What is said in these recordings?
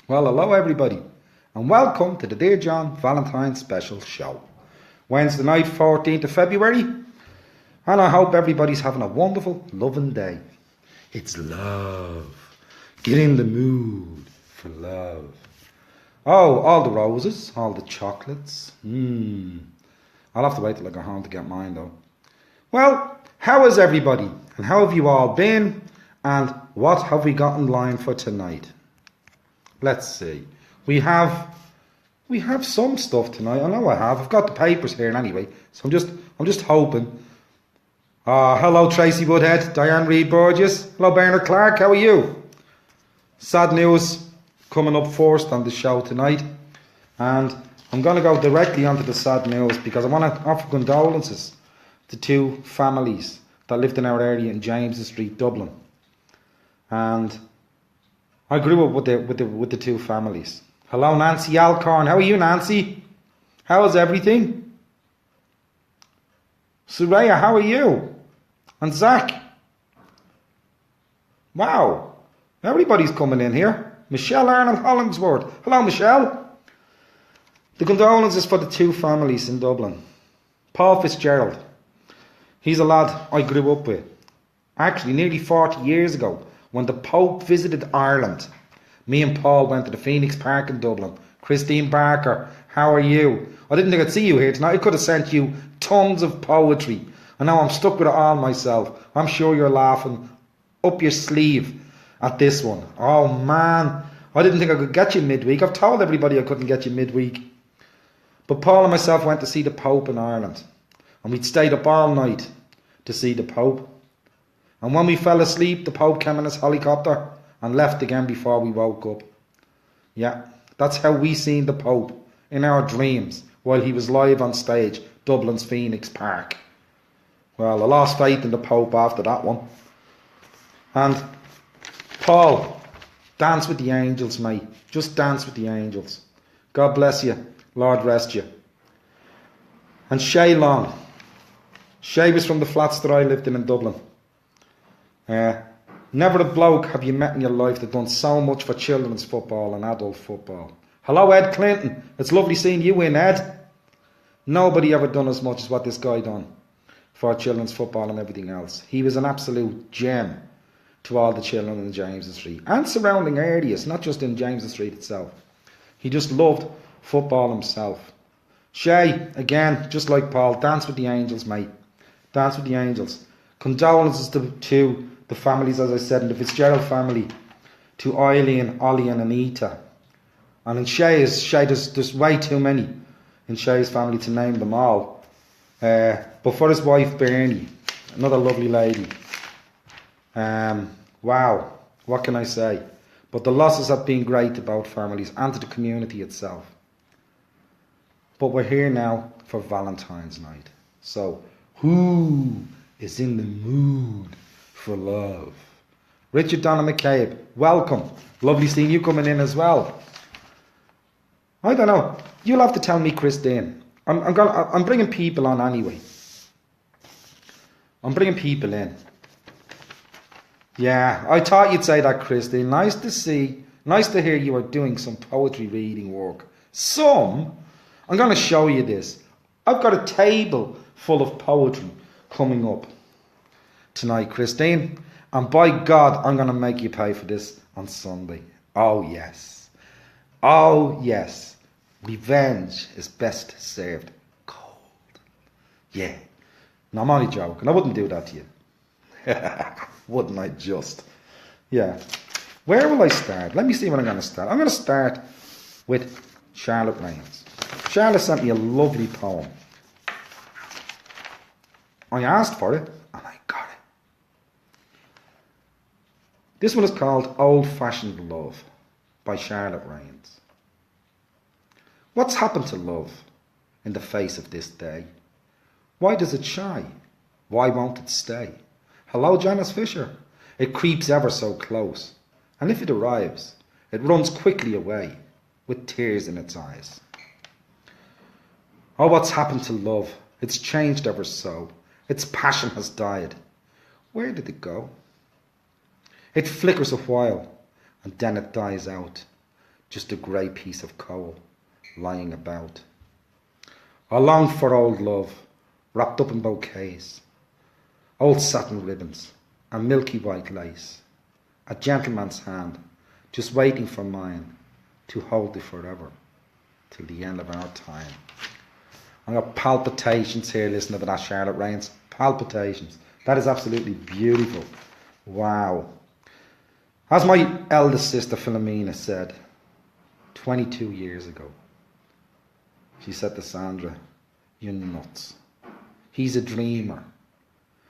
Well, hello everybody, and welcome to the Dear John Valentine's special show. Wednesday night, 14th of February, and I hope everybody's having a wonderful, loving day. It's love. Get in the mood for love. Oh, all the roses, all the chocolates. I'll have to wait till I go home to get mine though. Well, how is everybody? And how have you all been? And what have we got in line for tonight? Let's see. We have some stuff tonight. I know I have. I've got the papers here anyway. So I'm just hoping. Hello Tracy Woodhead, Diane Reid Burgess. Hello Bernard Clark, how are you? Sad news coming up first on the show tonight. And I'm going to go directly onto the sad news because I want to offer condolences to two families that lived in our area in James Street, Dublin. And I grew up with the two families. Hello, Nancy Alcorn. How are you, Nancy? How is everything? Suraya, how are you? And Zach. Wow. Everybody's coming in here. Michelle Arnold Hollingsworth. Hello, Michelle. The condolences for the two families in Dublin. Paul Fitzgerald. He's a lad I grew up with. Actually, nearly 40 years ago, when the Pope visited Ireland, me and Paul went to the Phoenix Park in Dublin. Christine Barker, how are you? I didn't think I'd see you here tonight. I could have sent you tons of poetry. I know I'm stuck with it all myself. I'm sure you're laughing up your sleeve at this one. Oh man, I didn't think I could get you midweek. I've told everybody I couldn't get you midweek. But Paul and myself went to see the Pope in Ireland. And we'd stayed up all night to see the Pope. And when we fell asleep, the Pope came in his helicopter and left again before we woke up. Yeah, that's how we seen the Pope in our dreams while he was live on stage, Dublin's Phoenix Park. Well, I lost faith in the Pope after that one. And Paul, dance with the angels, mate. Just dance with the angels. God bless you. Lord rest you. And Shay Long. Shay was from the flats that I lived in Dublin. Never a bloke have you met in your life that done so much for children's football and adult football. Hello Ed Clinton, it's lovely seeing you in, Ed. Nobody ever done as much as what this guy done for children's football and everything else. He was an absolute gem to all the children in James Street and surrounding areas, not just in James Street itself. He just loved football himself. Shay, again, just like Paul, dance with the angels, mate. Dance with the angels. Condolences to the families, as I said, in the Fitzgerald family, to Eileen, Ollie and Anita. And in Shay's, there's way too many in Shay's family to name them all. But for his wife Bernie, another lovely lady. Wow, what can I say? But the losses have been great to both families and to the community itself. But we're here now for Valentine's night. So, who is in the mood for love? Richard Donna McCabe, welcome. Lovely seeing you coming in as well. I don't know. You'll have to tell me, Christine. I'm bringing people on anyway. I'm bringing people in. Yeah, I thought you'd say that, Christine. Nice to hear you are doing some poetry reading work. I'm going to show you this. I've got a table full of poetry coming up tonight, Christine. And by God, I'm going to make you pay for this on Sunday. Oh, yes. Oh, yes. Revenge is best served cold. Yeah. No, I'm only joking. I wouldn't do that to you. Wouldn't I just? Yeah. Where will I start? Let me see what I'm going to start. I'm going to start with Charlotte Rains. Charlotte sent me a lovely poem. I asked for it and I got it. This one is called Old Fashioned Love by Charlotte Rains. What's happened to love in the face of this day? Why does it shy? Why won't it stay? Hello, Janice Fisher. It creeps ever so close, and if it arrives, it runs quickly away with tears in its eyes. Oh, what's happened to love? It's changed ever so. Its passion has died. Where did it go? It flickers a while, and then it dies out. just a grey piece of coal lying about. I long for old love, wrapped up in bouquets, old satin ribbons and milky white lace, a gentleman's hand, just waiting for mine to hold it forever, till the end of our time. I got palpitations here listening to that, Charlotte Rains. Palpitations. That is absolutely beautiful. Wow. As my eldest sister Philomena said 22 years ago, she said to Sandra, "You're nuts. He's a dreamer."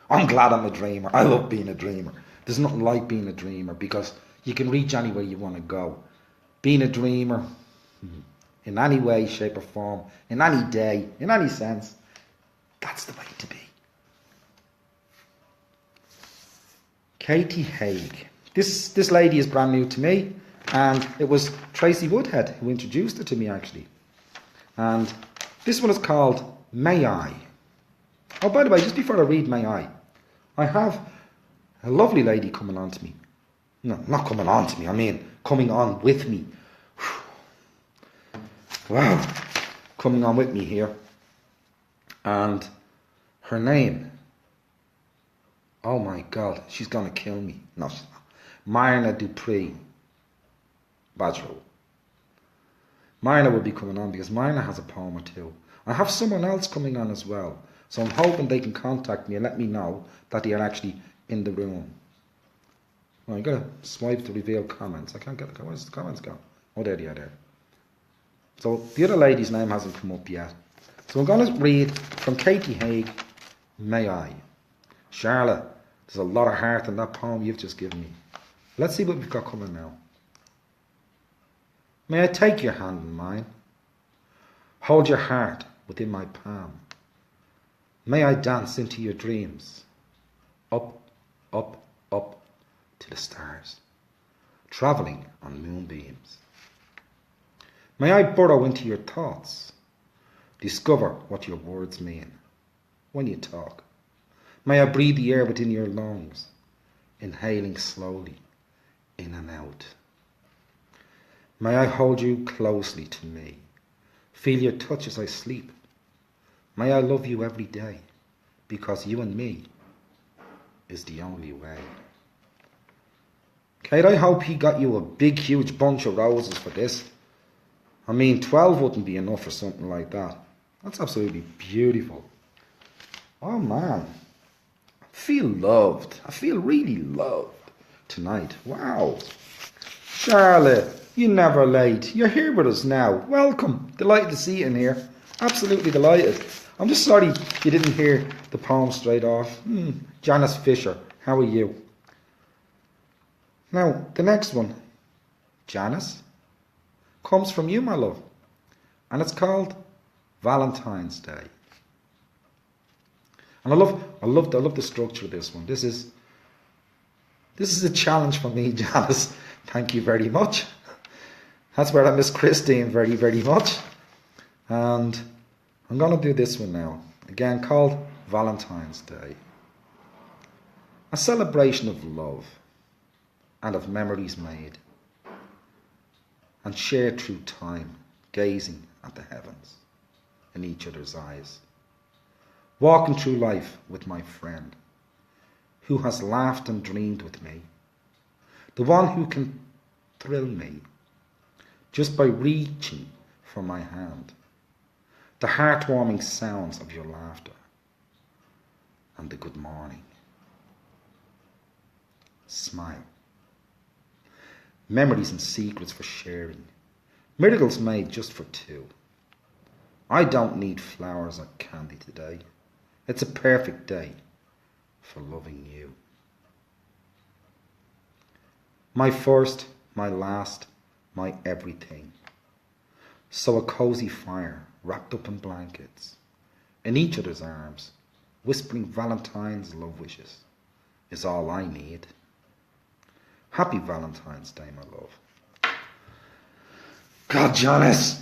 I'm glad I'm a dreamer. I love being a dreamer. There's nothing like being a dreamer because you can reach anywhere you want to go. Being a dreamer, in any way, shape or form, in any day, in any sense, that's the way to be. Katie Haig. This lady is brand new to me, and it was Tracy Woodhead who introduced her to me actually. And this one is called May I. Oh, by the way, just before I read May I have a lovely lady coming on to me. No, not coming on to me, I mean coming on with me. Wow, coming on with me here. And her name, oh my God, she's going to kill me. No, she's not. Myrna Dupree Badgerow. Myrna will be coming on because Myrna has a poem or two. I have someone else coming on as well. So I'm hoping they can contact me and let me know that they are actually in the room. Well, I gotta swipe to reveal comments. I can't get the comments. The comments go. Oh, there they are there. So the other lady's name hasn't come up yet. So I'm going to read from Katie Haig, May I. Charlotte, there's a lot of heart in that poem you've just given me. Let's see what we've got coming now. May I take your hand in mine? Hold your heart within my palm. May I dance into your dreams, up, up, up to the stars, travelling on moonbeams. May I burrow into your thoughts, discover what your words mean when you talk. May I breathe the air within your lungs, inhaling slowly, in and out. May I hold you closely to me, feel your touch as I sleep. May I love you every day, because you and me is the only way. Kate, I hope he got you a big, huge bunch of roses for this. I mean, 12 wouldn't be enough for something like that. That's absolutely beautiful. Oh man, I feel loved. I feel really loved tonight. Wow. Charlotte, you're never late. You're here with us now. Welcome. Delighted to see you in here. Absolutely delighted. I'm just sorry you didn't hear the poem straight off. Janice Fisher, how are you? Now, the next one, Janice, comes from you, my love. And it's called Valentine's Day. And I love the structure of this one. This is a challenge for me, Janice. Thank you very much. That's where I miss Christine very, very much. And I'm going to do this one now. Again, called Valentine's Day. A celebration of love and of memories made and shared through time, gazing at the heavens in each other's eyes. Walking through life with my friend who has laughed and dreamed with me. The one who can thrill me just by reaching for my hand. The heartwarming sounds of your laughter and the good morning. Smile. Memories and secrets for sharing. Miracles made just for two. I don't need flowers or candy today. It's a perfect day for loving you. My first, my last, my everything. So a cozy fire wrapped up in blankets, in each other's arms, whispering Valentine's love wishes is all I need. Happy Valentine's Day, my love. God, Janice.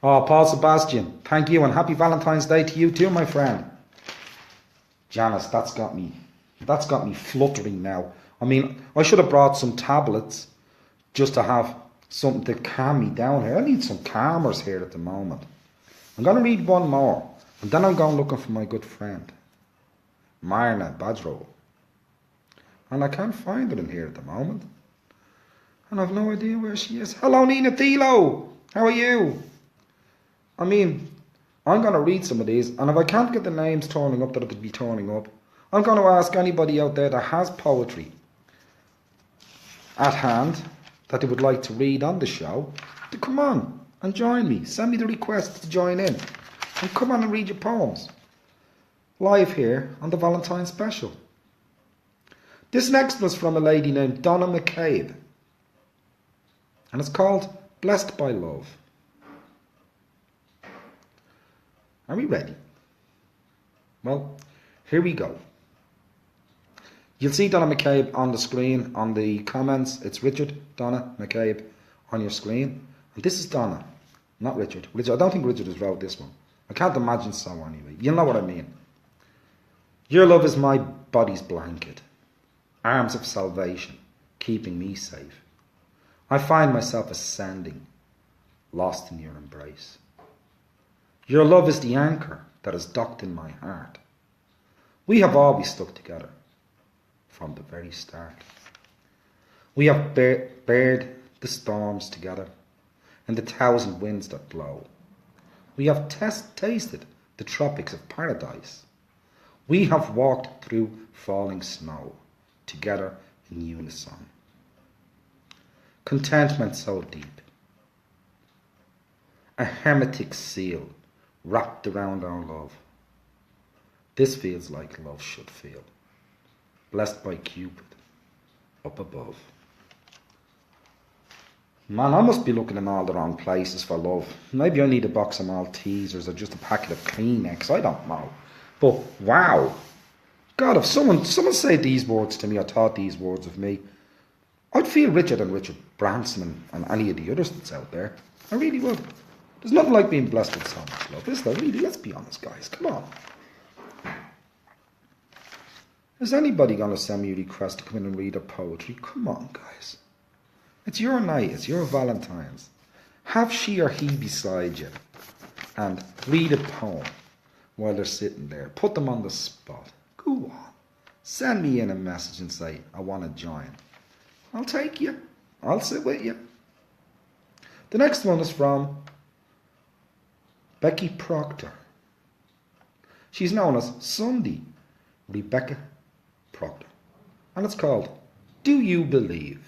Oh, Paul Sebastian, thank you, and happy Valentine's Day to you too, my friend. Janice, that's got me fluttering now. I mean, I should have brought some tablets just to have something to calm me down here. I need some calmers here at the moment. I'm going to read one more, and then I'm going looking for my good friend, Marna Badro. And I can't find her in here at the moment. And I've no idea where she is. Hello, Nina Thilo. How are you? I mean, I'm going to read some of these, and if I can't get the names turning up that I could be turning up, I'm going to ask anybody out there that has poetry at hand that they would like to read on the show to come on and join me. Send me the request to join in and come on and read your poems live here on the Valentine special. This next was from a lady named Donna McCabe, and it's called Blessed by Love. Are we ready? Well, here we go. You'll see Donna McCabe on the screen, on the comments. It's Richard, Donna McCabe on your screen. And this is Donna, not Richard. I don't think Richard has wrote this one. I can't imagine so anyway. You know what I mean. Your love is my body's blanket, arms of salvation, keeping me safe. I find myself ascending, lost in your embrace. Your love is the anchor that is docked in my heart. We have always stuck together from the very start. We have bared the storms together and the thousand winds that blow. We have tasted the tropics of paradise. We have walked through falling snow together in unison. Contentment so deep, a hermetic seal wrapped around our love. This feels like love should feel, blessed by Cupid up above. Man, I must be looking in all the wrong places for love. Maybe I need a box of Maltesers or just a packet of Kleenex, I don't know. But wow, God, if someone said these words to me or thought these words of me, I'd feel richer than Richard Branson and any of the others that's out there. I really would. There's nothing like being blessed with so much love, is there? Really, let's be honest, guys. Come on. Is anybody going to send me a request to come in and read a poetry? Come on, guys. It's your night. It's your Valentine's. Have she or he beside you and read a poem while they're sitting there. Put them on the spot. Go on. Send me in a message and say, I want to join. I'll take you. I'll sit with you. The next one is from Becky Proctor. She's known as Sunday Rebecca Proctor. And it's called Do You Believe?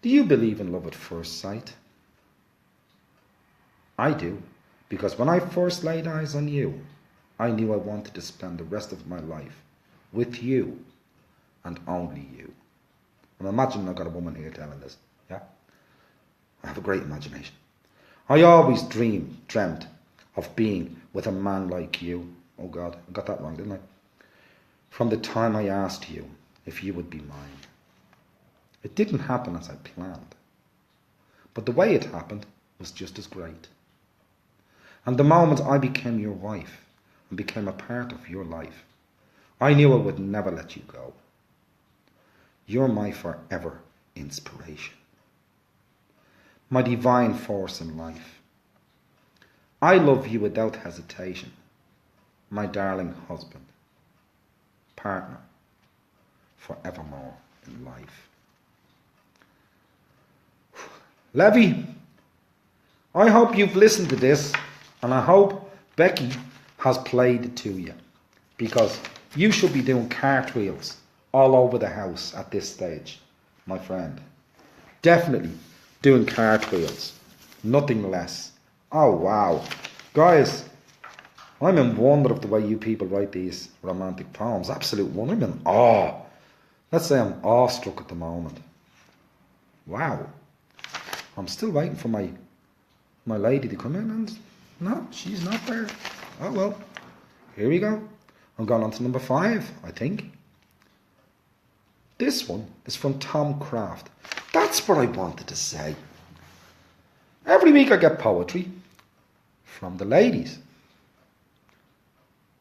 Do you believe in love at first sight? I do, because when I first laid eyes on you, I knew I wanted to spend the rest of my life with you and only you. I'm imagining I've got a woman here telling this, yeah? I have a great imagination. I always dreamt of being with a man like you. Oh God, I got that wrong, didn't I? From the time I asked you if you would be mine. It didn't happen as I planned, but the way it happened was just as great. And the moment I became your wife and became a part of your life, I knew I would never let you go. You're my forever inspiration, my divine force in life. I love you without hesitation, my darling husband, partner, forevermore in life. Levy, I hope you've listened to this, and I hope Becky has played it to you, because you should be doing cartwheels all over the house at this stage, my friend. Definitely doing cartwheels, nothing less. Oh wow. Guys, I'm in wonder of the way you people write these romantic poems. Absolute wonder. I'm in awe. Let's say I'm awestruck at the moment. Wow. I'm still waiting for my lady to come in, and no, she's not there. Oh well, here we go. I'm going on to number 5, I think. This one is from Tom Craft. That's what I wanted to say. Every week I get poetry from the ladies.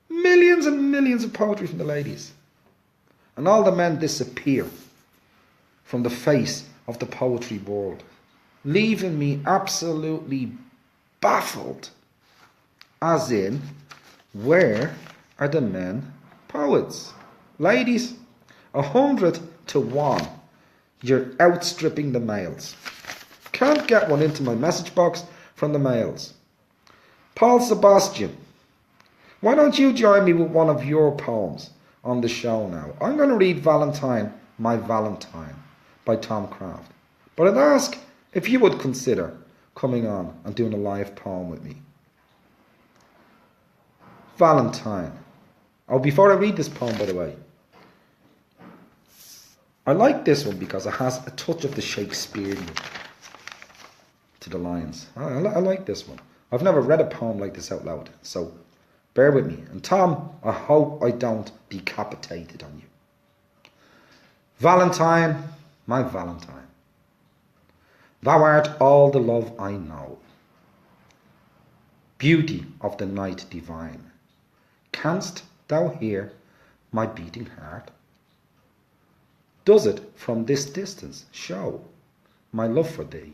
Millions and millions of poetry from the ladies. And all the men disappear from the face of the poetry world, leaving me absolutely baffled. As in, where are the men poets? Ladies, 100 to 1, you're outstripping the males. Can't get one into my message box from the males. Paul Sebastian, why don't you join me with one of your poems on the show now? I'm going to read Valentine, My Valentine by Tom Craft. But I'd ask if you would consider coming on and doing a live poem with me. Valentine. Oh, before I read this poem, by the way, I like this one because it has a touch of the Shakespearean to the lines. I like this one. I've never read a poem like this out loud, so bear with me. And Tom, I hope I don't decapitate it on you. Valentine, my Valentine, thou art all the love I know. Beauty of the night divine, canst thou hear my beating heart? Does it from this distance show my love for thee,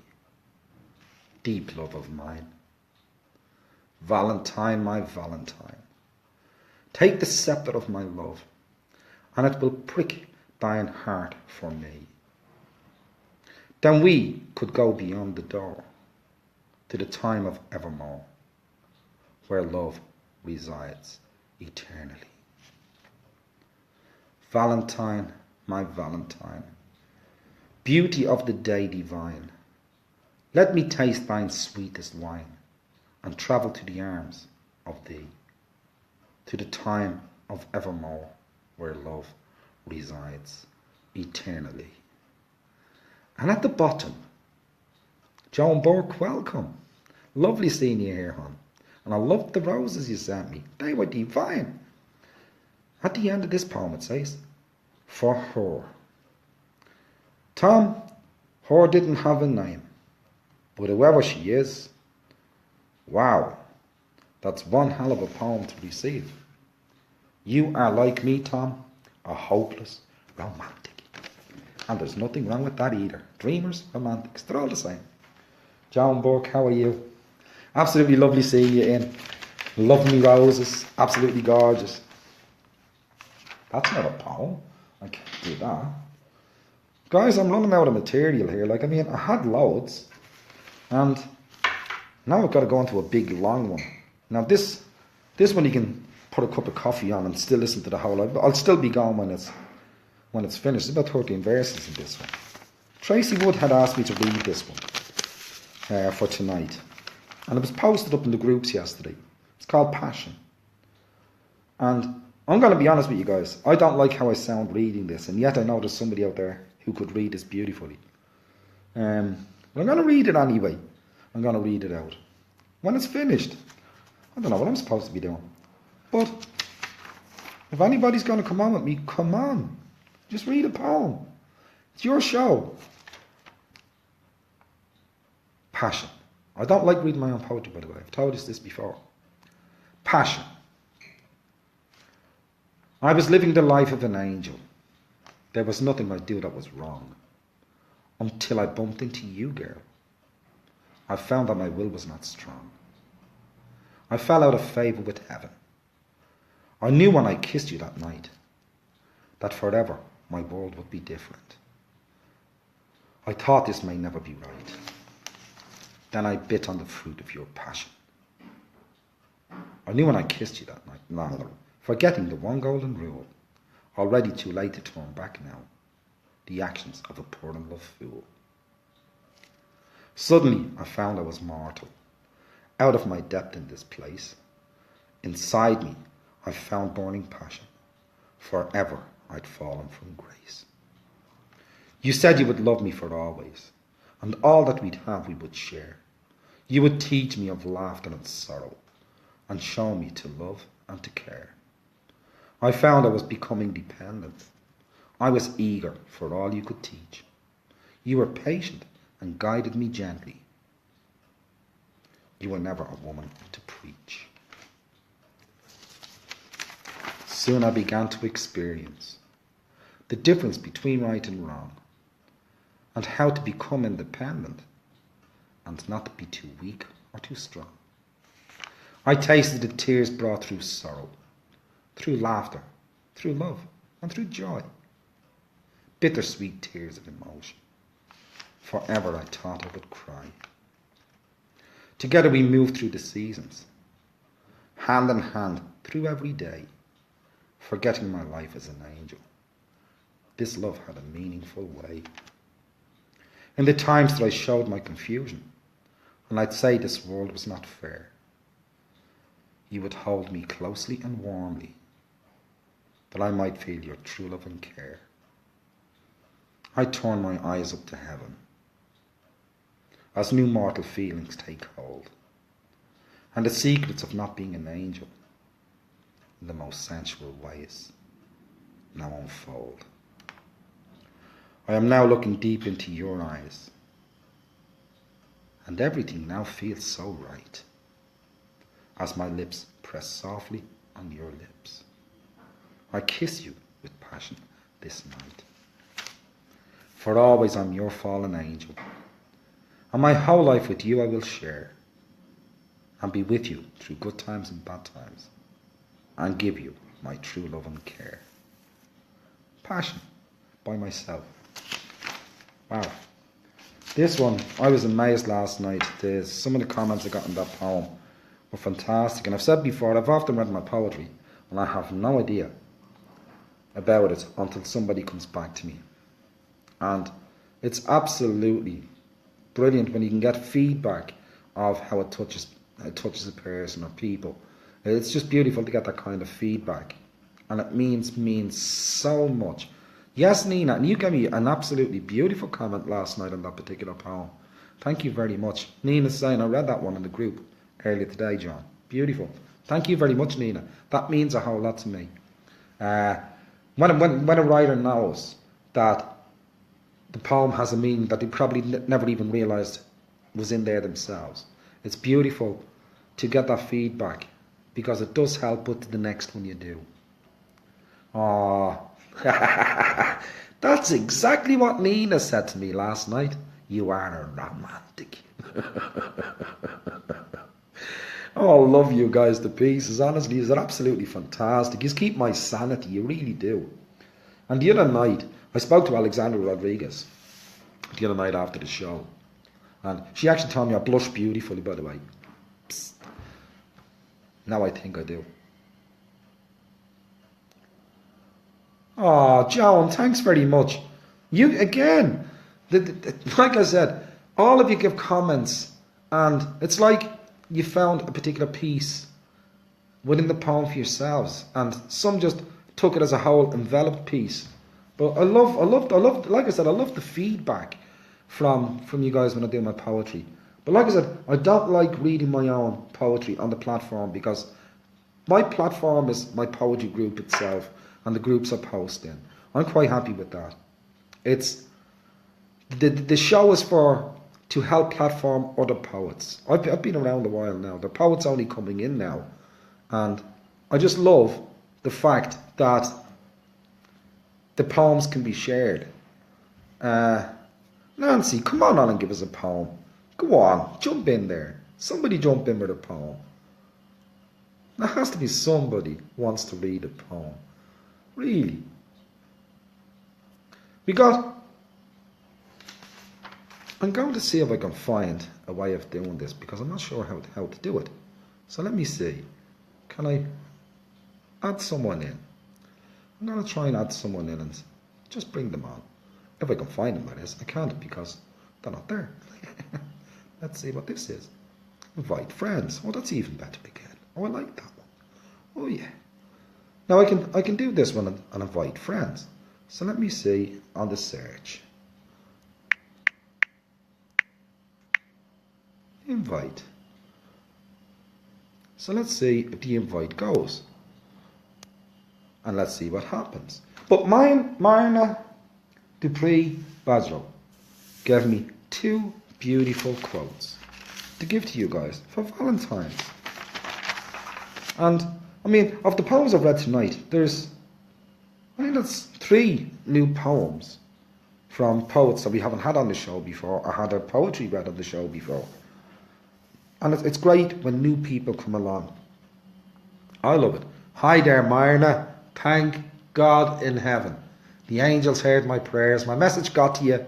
deep love of mine? Valentine, my Valentine, take the sceptre of my love, and it will prick thine heart for me. Then we could go beyond the door to the time of evermore, where love resides eternally. Valentine, my Valentine, beauty of the day divine, let me taste thine sweetest wine, and travel to the arms of thee, to the time of evermore, where love resides eternally. And at the bottom, Joan Burke, welcome. Lovely seeing you here, hon. And I loved the roses you sent me. They were divine. At the end of this poem it says, for her. Tom, her didn't have a name, but whoever she is, wow, that's one hell of a poem to receive. You are like me, Tom, a hopeless romantic. And there's nothing wrong with that either. Dreamers, romantics, they're all the same. Joan Burke, how are you? Absolutely lovely seeing you in. Love me roses, absolutely gorgeous. That's not a poem. I can't do that. Guys, I'm running out of material here. I had loads. And now I've got to go into a big, long one. Now this one you can put a cup of coffee on and still listen to the whole lot. I'll still be going when it's finished. There's about 13 verses in this one. Tracy Wood had asked me to read this one for tonight. And it was posted up in the groups yesterday. It's called Passion. And I'm going to be honest with you guys. I don't like how I sound reading this. And yet I know there's somebody out there who could read this beautifully. But I'm going to read it anyway. I'm going to read it out. When it's finished, I don't know what I'm supposed to be doing. But if anybody's going to come on with me, come on. Just read a poem. It's your show. Passion. I don't like reading my own poetry, by the way. I've told you this before. Passion. I was living the life of an angel. There was nothing I'd do that was wrong. Until I bumped into you, girl. I found that my will was not strong. I fell out of favour with heaven. I knew when I kissed you that night that forever my world would be different. I thought this may never be right. Then I bit on the fruit of your passion. I knew when I kissed you that night, forgetting the one golden rule, already too late to turn back now, the actions of a poor and loved fool. Suddenly I found I was mortal, out of my depth in this place. Inside me I found burning passion, forever I'd fallen from grace. You said you would love me for always, and all that we'd have we would share. You would teach me of laughter and sorrow, and show me to love and to care. I found I was becoming dependent. I was eager for all you could teach. You were patient and guided me gently. You were never a woman to preach. Soon I began to experience the difference between right and wrong. and how to become independent and not be too weak or too strong. I tasted the tears brought through sorrow, through laughter, through love, and through joy. Bittersweet tears of emotion. Forever I thought I would cry. Together we moved through the seasons, hand in hand through every day, forgetting my life as an angel. This love had a meaningful way. In the times that I showed my confusion, and I'd say this world was not fair, you would hold me closely and warmly, that I might feel your true love and care. I turn my eyes up to heaven, as new mortal feelings take hold, and the secrets of not being an angel, in the most sensual ways, now unfold. I am now looking deep into your eyes, and everything now feels so right, as my lips press softly on your lips. I kiss you with passion this night. For always I'm your fallen angel, and my whole life with you I will share, and be with you through good times and bad times, and give you my true love and care. Passion by myself. Wow. This one, I was amazed last night. Some of the comments I got in that poem were fantastic. And I've said before, I've often read my poetry and I have no idea about it until somebody comes back to me. And it's absolutely brilliant when you can get feedback of how it touches a person or people. It's just beautiful to get that kind of feedback. And it means so much. Yes, Nina, and you gave me an absolutely beautiful comment last night on that particular poem. Thank you very much. Nina's saying, I read that one in the group earlier today, John. Beautiful. Thank you very much, Nina. That means a whole lot to me. When a writer knows that the poem has a meaning that they probably never even realised was in there themselves, it's beautiful to get that feedback because it does help put to the next one you do. That's exactly what Nina said to me last night. You are a romantic. Oh, I love you guys to pieces. Honestly, you're absolutely fantastic. You keep my sanity, you really do. And the other night, I spoke to Alexandra Rodriguez the other night after the show. And she actually told me I blush beautifully, by the way. Psst. Now I think I do. Oh, Joan, thanks very much. You, again, like I said, all of you give comments, and it's like you found a particular piece within the poem for yourselves, and some just took it as a whole enveloped piece. But I love, like I said, I love the feedback from you guys when I do my poetry. But like I said, I don't like reading my own poetry on the platform because my platform is my poetry group itself and the groups I post in. I'm quite happy with that. It's the show is to help platform other poets. I've been around a while now. The poets only coming in now, and I just love the fact that the poems can be shared. Nancy, come on and give us a poem. Go on, jump in there. Somebody jump in with a poem. There has to be somebody who wants to read a poem. Really. I'm going to see if I can find a way of doing this because I'm not sure how to do it. So let me see. Can I add someone in? I'm going to try and add someone in and just bring them on. If I can find them, that is. I can't because they're not there. Let's see what this is. Invite friends. Oh, that's even better again. Oh, I like that one. Oh, yeah. Now I can do this one and invite friends. So let me see on the search. Invite. So let's see if the invite goes. And let's see what happens. But Marna Dupree Basro gave me 2 beautiful quotes to give to you guys for Valentine's. And I mean, of the poems I've read tonight, I think that's 3 new poems from poets that we haven't had on the show before or had their poetry read on the show before. And it's great when new people come along. I love it. Hi there, Myrna. Thank God in heaven. The angels heard my prayers. My message got to you.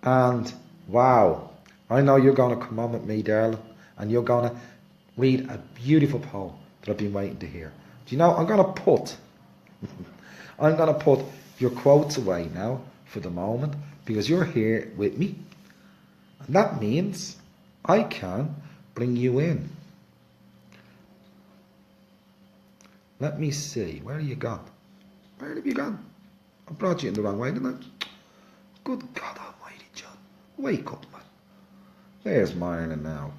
And wow, I know you're going to come on with me, darling. And you're going to read a beautiful poem that I've been waiting to hear. Do you know, I'm going to put your quotes away now for the moment because you're here with me. And that means I can bring you in. Let me see. Where are you gone? Where have you gone? I brought you in the wrong way, didn't I? Good God Almighty, John. Wake up, man. There's Myrna now.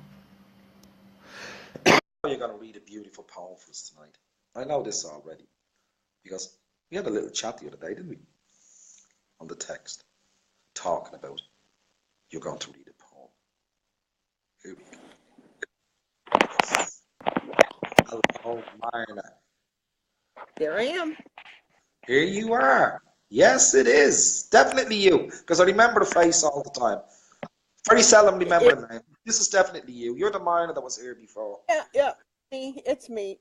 You're going to read a beautiful poem for us tonight. I know this already because we had a little chat the other day, didn't we? On the text, talking about you're going to read a poem. Here we go. Hello, Myrna. There I am. Here you are. Yes, it is. Definitely you. Because I remember the face all the time. Very seldom remember the name. This is definitely you. You're the Myrna that was here before. Yeah. It's me.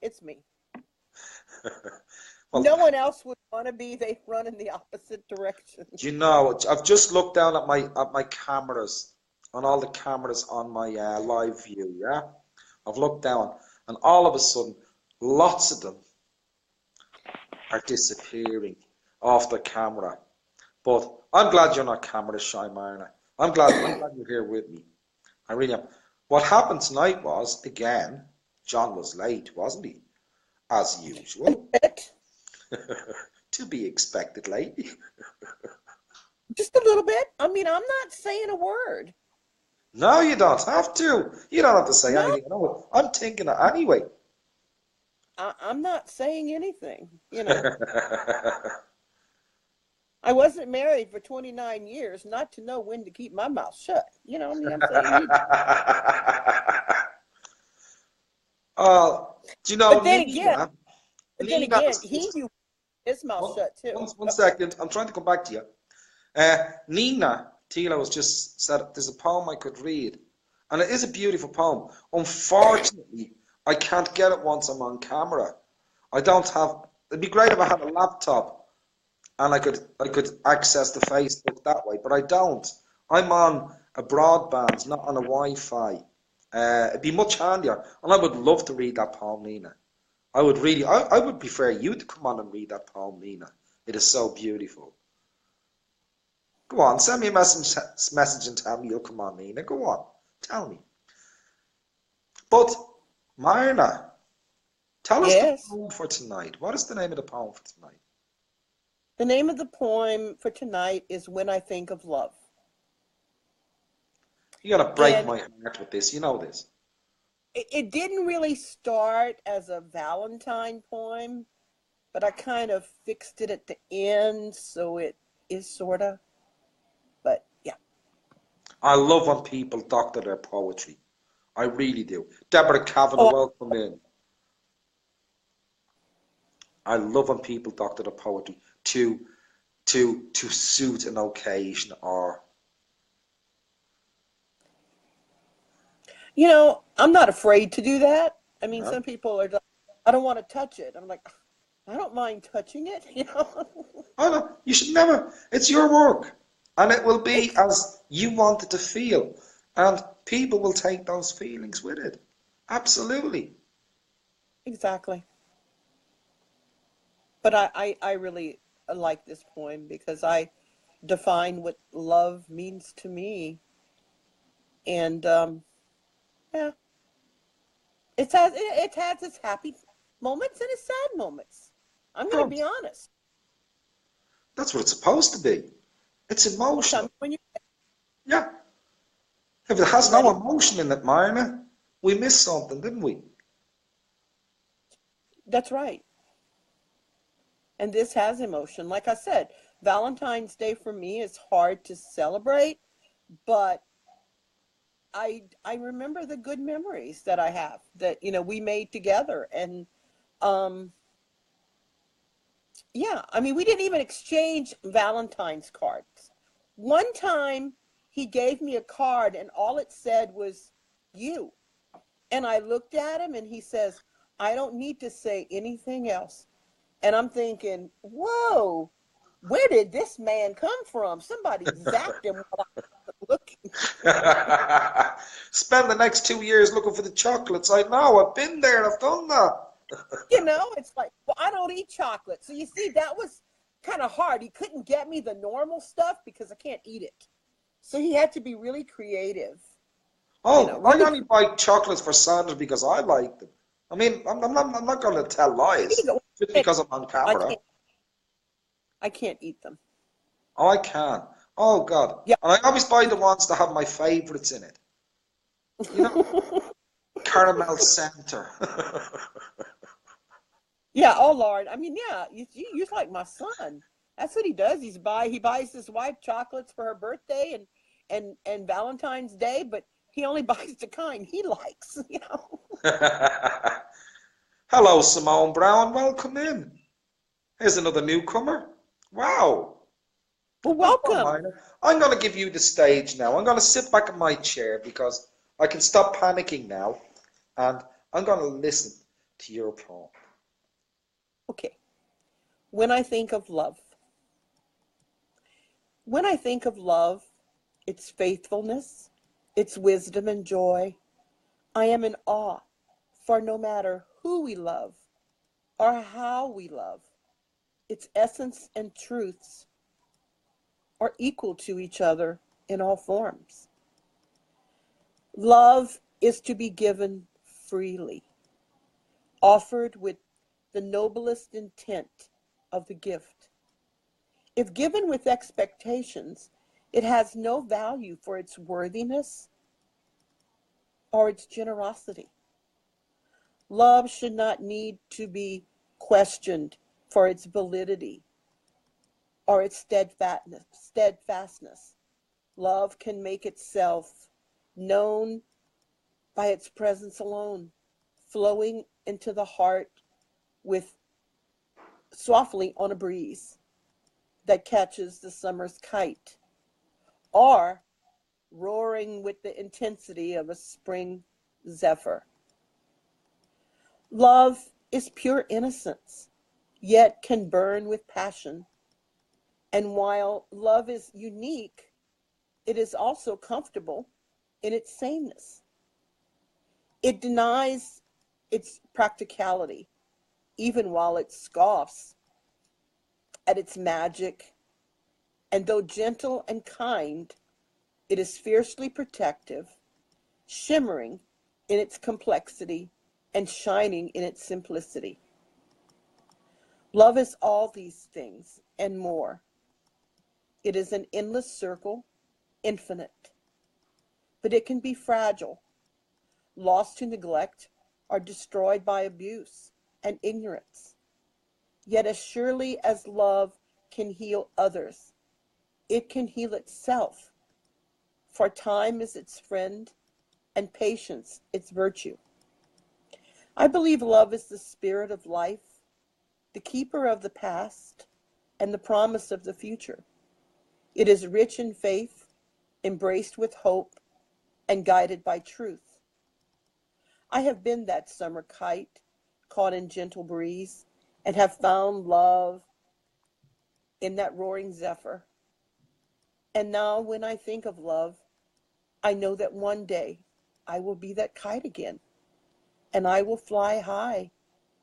Well, no one else would want to be. They run in the opposite direction. You know, I've just looked down at my cameras, on all the cameras on my live view, yeah? I've looked down, and all of a sudden, lots of them are disappearing off the camera. But I'm glad you're not camera shy, Myrna. I'm glad you're here with me. I really am. What happened tonight was, again, John was late, wasn't he? As usual. To be expected, lady. Just a little bit. I mean, I'm not saying a word. No, you don't have to. You don't have to say anything. No, I'm thinking it anyway. I'm not saying anything, you know. I wasn't married for 29 years not to know when to keep my mouth shut. You know, I mean, I'm saying. Do you know, but then again, was, he knew his mouth shut too. One second, I'm trying to come back to you. Nina Tila was just said there's a poem I could read, and it is a beautiful poem. Unfortunately, I can't get it once I'm on camera. I don't have. It'd be great if I had a laptop and I could access the Facebook that way, but I don't. I'm on a broadband, not on a Wi-Fi. It'd be much handier, and I would love to read that poem, Nina. I would really. I would prefer you to come on and read that poem, Nina. It is so beautiful. Go on, send me a message and tell me you'll come on, Nina. Go on, tell me. But, Myrna, tell us the poem for tonight. What is the name of the poem for tonight? The name of the poem for tonight is When I Think of Love. You're going to break my heart with this. You know this. It didn't really start as a Valentine poem, but I kind of fixed it at the end, so it is sort of. But, yeah. I love when people doctor their poetry. I really do. Deborah Kavanagh, welcome in. I love when people doctor their poetry to suit an occasion or. You know, I'm not afraid to do that. I mean, some people are like, I don't want to touch it. I'm like, I don't mind touching it, you know. Oh no, you should never. It's your work. And it will be as you want it to feel. And people will take those feelings with it. Absolutely. Exactly. But I really like this poem because I define what love means to me. And, yeah. It has its happy moments and its sad moments. I'm going to be honest. That's what it's supposed to be. It's emotional. Yeah. If it has no emotion in it, Myrna, we missed something, didn't we? That's right. And this has emotion. Like I said, Valentine's Day for me is hard to celebrate, but I remember the good memories that I have that, you know, we made together. And yeah, I mean, we didn't even exchange Valentine's cards. One time he gave me a card and all it said was you. And I looked at him and he says, I don't need to say anything else. And I'm thinking, whoa, where did this man come from? Somebody zapped him while I was looking. Spend the next 2 years looking for the chocolates. I know, I've been there, I've done that. It's like, well, I don't eat chocolate. So you see, that was kind of hard. He couldn't get me the normal stuff because I can't eat it. So he had to be really creative, Oh, I really only buy chocolates for Sandra because I like them. I mean, I'm not going to tell lies creative. just because I'm on I camera. can't, I can't eat them. Oh, I can. Oh, God. Yeah. And I always buy the ones that have my favorites in it. You know, caramel center. Yeah. Oh Lord. I mean, yeah. You're like my son. That's what he does. He buys his wife chocolates for her birthday and Valentine's Day, but he only buys the kind he likes. Hello, Simone Brown. Welcome in. Here's another newcomer. Wow. Well, Welcome, welcome. Minor. I'm going to give you the stage now. I'm going to sit back in my chair because I can stop panicking now, and I'm going to listen to your poem. Okay. When I think of love, when I think of love, its faithfulness, its wisdom and joy, I am in awe. For no matter who we love or how we love, its essence and truths are equal to each other in all forms. Love is to be given freely, offered with the noblest intent of the gift. If given with expectations, it has no value for its worthiness or its generosity. Love should not need to be questioned for its validity or its steadfastness. Love can make itself known by its presence alone, flowing into the heart with softly on a breeze that catches the summer's kite, or roaring with the intensity of a spring zephyr. Love is pure innocence, yet can burn with passion. And while love is unique, it is also comfortable in its sameness. It denies its practicality, even while it scoffs at its magic. And though gentle and kind, it is fiercely protective, shimmering in its complexity and shining in its simplicity. Love is all these things and more. It is an endless circle, infinite, but it can be fragile, lost to neglect, or destroyed by abuse and ignorance. Yet as surely as love can heal others, it can heal itself, for time is its friend and patience its virtue. I believe love is the spirit of life, the keeper of the past, and the promise of the future. It is rich in faith, embraced with hope, and guided by truth. I have been that summer kite, caught in gentle breeze, and have found love in that roaring zephyr. And now when I think of love, I know that one day I will be that kite again, and I will fly high,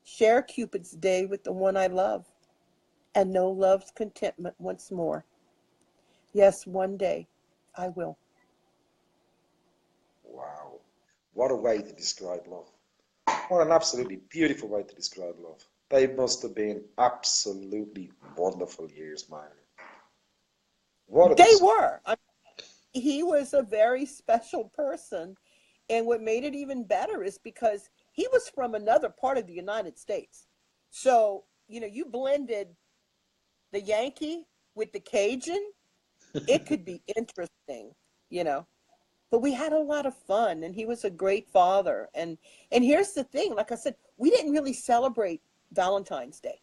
share Cupid's day with the one I love, and know love's contentment once more. Yes, one day I will. Wow. What a way to describe love. What an absolutely beautiful way to describe love. They must have been absolutely wonderful years, Minor. What a They description. were. He was a very special person. And what made it even better is because he was from another part of the United States. So, you blended the Yankee with the Cajun, it could be interesting, you know. But we had a lot of fun and he was a great father. And here's the thing, like I said, we didn't really celebrate Valentine's Day.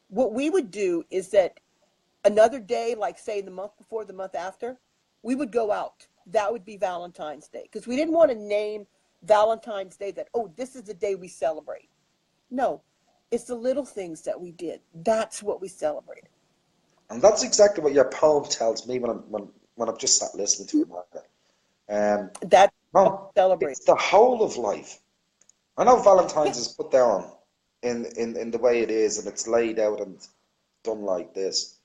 What we would do is that Another day, like say the month before, the month after, we would go out. That would be Valentine's Day because we didn't want to name Valentine's Day that, oh, this is the day we celebrate. No, it's the little things that we did. That's what we celebrated. And that's exactly what your poem tells me when I've just sat listening to it, Margaret. That's what No, we celebrate. it's the whole of life. I know Yeah. Valentine's is put down in the way it is, and it's laid out and done like this,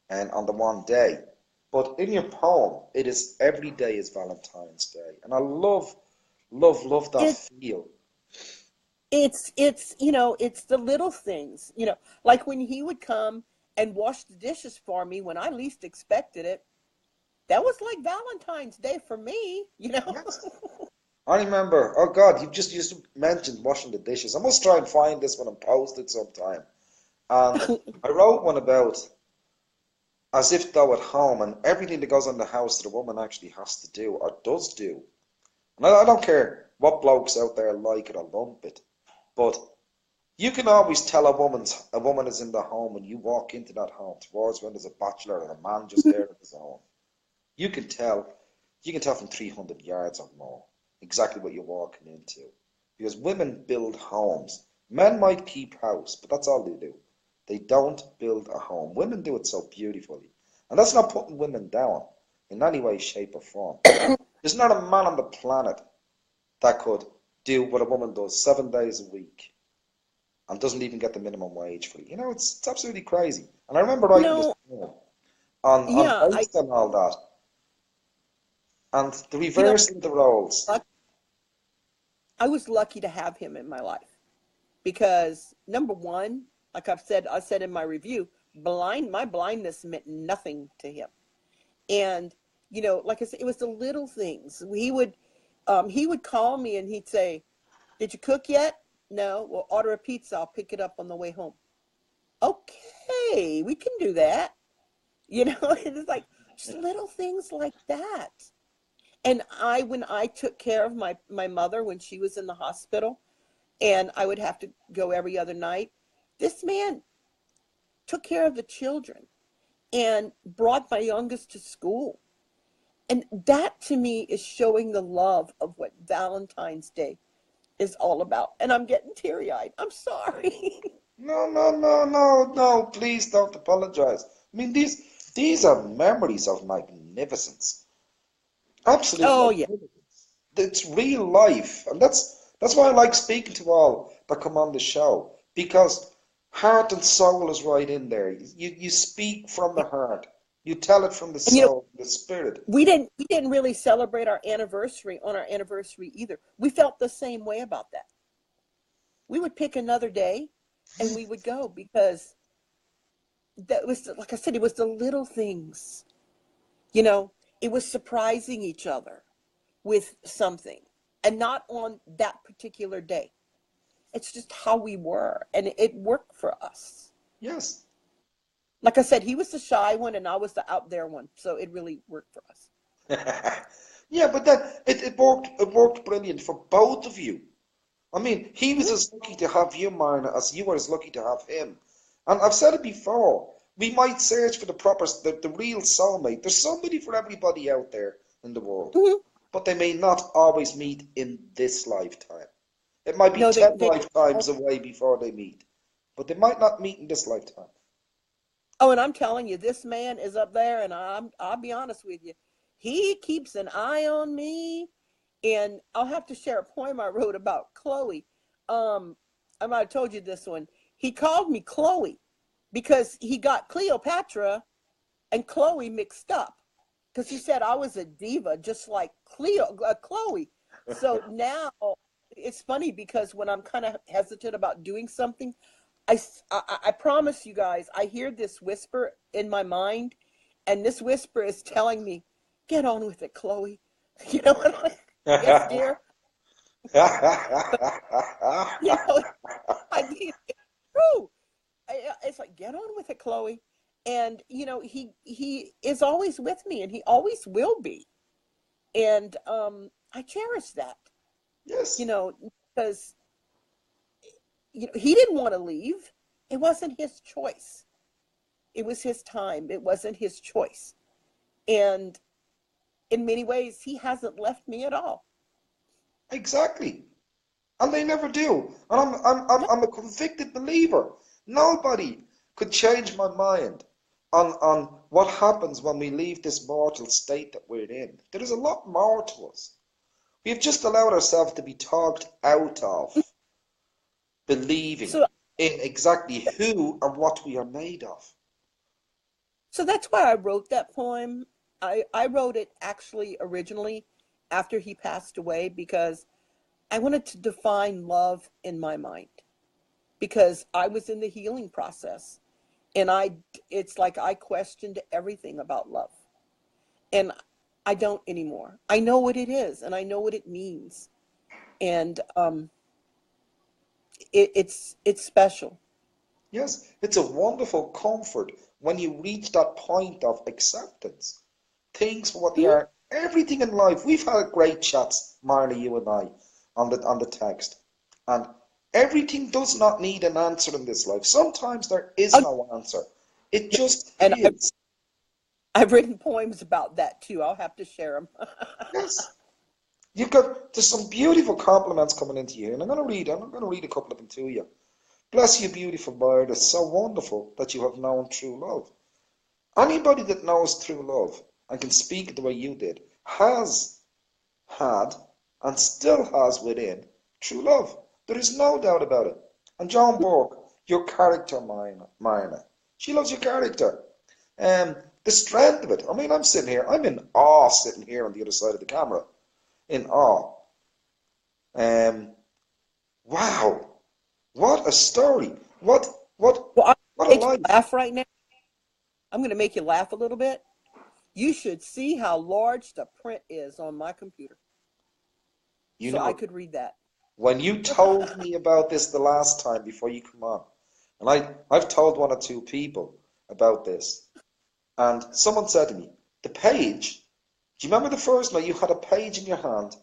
and on the one day. But in your poem, it is every day is Valentine's Day, and I love that It feel. it's it's the little things, like when he would come and wash the dishes for me when I least expected it. That was like Valentine's Day for me. Yes. I remember, oh God, you just used to mention washing the dishes. I must try and find this one and post it sometime. And I wrote one about as if though at home and everything that goes on in the house that a woman actually has to do or does do. And I don't care what blokes out there like it or lump it, but you can always tell a woman is in the home when you walk into that home towards when there's a bachelor and a man just there on his own. You can tell you can tell from 300 yards or more exactly what you're walking into. Because women build homes. Men might keep house, but that's all they do. They don't build a home. Women do it so beautifully. And that's not putting women down in any way, shape, or form. There's not a man on the planet that could do what a woman does 7 days a week and doesn't even get the minimum wage for it. It's absolutely crazy. And I remember writing this No, poem on yeah, based on all that and the you know, reversing the roles. luck- I was lucky to have him in my life because number one, like I said in my review, my blindness meant nothing to him. And, like I said, it was the little things. He would call me and he'd say, "Did you cook yet?" "No." "Well, order a pizza. I'll pick it up on the way home." "Okay, we can do that." It's like just little things like that. And when I took care of my mother when she was in the hospital, and I would have to go every other night, this man took care of the children and brought my youngest to school. And that to me is showing the love of what Valentine's Day is all about. And I'm getting teary eyed. I'm sorry. No, no, no, no, no, please don't apologize. I mean, these are memories of magnificence. Absolute Oh, yeah. magnificence. It's real life. And that's why I like speaking to all that come on the show. Because heart and soul is right in there. You speak from the heart. You tell it from the And soul, the spirit. we didn't really celebrate our anniversary on our anniversary either. We felt the same way about that. We would pick another day and we would go because that was, like I said, it was the little things. You know, it was surprising each other with something and not on that particular day. It's just how we were, and it worked for us. Yes. Like I said, he was the shy one and I was the out there one, so it really worked for us. Yeah, but it worked brilliant for both of you. I mean, he was Mhm. as lucky to have you, Marna, as you were as lucky to have him. And I've said it before, we might search for the real soulmate. There's somebody for everybody out there in the world, Mhm. but they may not always meet in this lifetime. It might be No, they 10 they lifetimes away before they meet, but they might not meet in this lifetime. Oh, and I'm telling you, this man is up there, and I'll be honest with you, he keeps an eye on me. And I'll have to share a poem I wrote about Chloe. Um, I might have told you this one. He called me Chloe because he got Cleopatra and Chloe mixed up because he said I was a diva just like Chloe. So now it's funny because when I'm kind of hesitant about doing something, I promise you guys, I hear this whisper in my mind, and this whisper is telling me, "Get on with it, Chloe." And I'm like, "Yes, dear." But you know, I mean, it's true. It's like, "Get on with it, Chloe." And he is always with me, and he always will be. And I cherish that, you Yes. know, because he didn't want to leave. It wasn't his choice. It was his time. It wasn't his choice. And in many ways, he hasn't left me at all. Exactly. And they never do. And I'm a convicted believer. Nobody could change my mind on what happens when we leave this mortal state that we're in. There is a lot more to us. We've just allowed ourselves to be talked out of believing So, in exactly who and what we are made of. so that's why I wrote that poem. I wrote it actually originally after he passed away because I wanted to define love in my mind because I was in the healing process and it's like I questioned everything about love. And I don't anymore. I know what it is and I know what it means. And it's special. Yes, it's a wonderful comfort when you reach that point of acceptance. Things for what they Mhm. are. Everything in life. We've had great chats, Marley, you and I, on the text. And everything does not need an answer in this life. Sometimes there is Oh, no answer. It just and is. I've written poems about that too. I'll have to share them. Yes. There's some beautiful compliments coming into you, and I'm gonna read a couple of them to you. Bless you, beautiful bird. It's so wonderful that you have known true love. Anybody that knows true love and can speak the way you did has had and still has within true love. There is no doubt about it. And John Bork, your character, Myrna. She loves your character. The strength of it. I mean, I'm sitting here, I'm in awe sitting here on the other side of the camera. In awe. Um, wow. What a story. What Well, I'm what a gonna make you life. laugh right now. I'm going to make you laugh a little bit. You should see how large the print is on my computer, You so I know, could read that. when you told me about this the last time before you come on, and I've told one or two people about this, and someone said to me, the page, do you remember the first night you had a page in your hand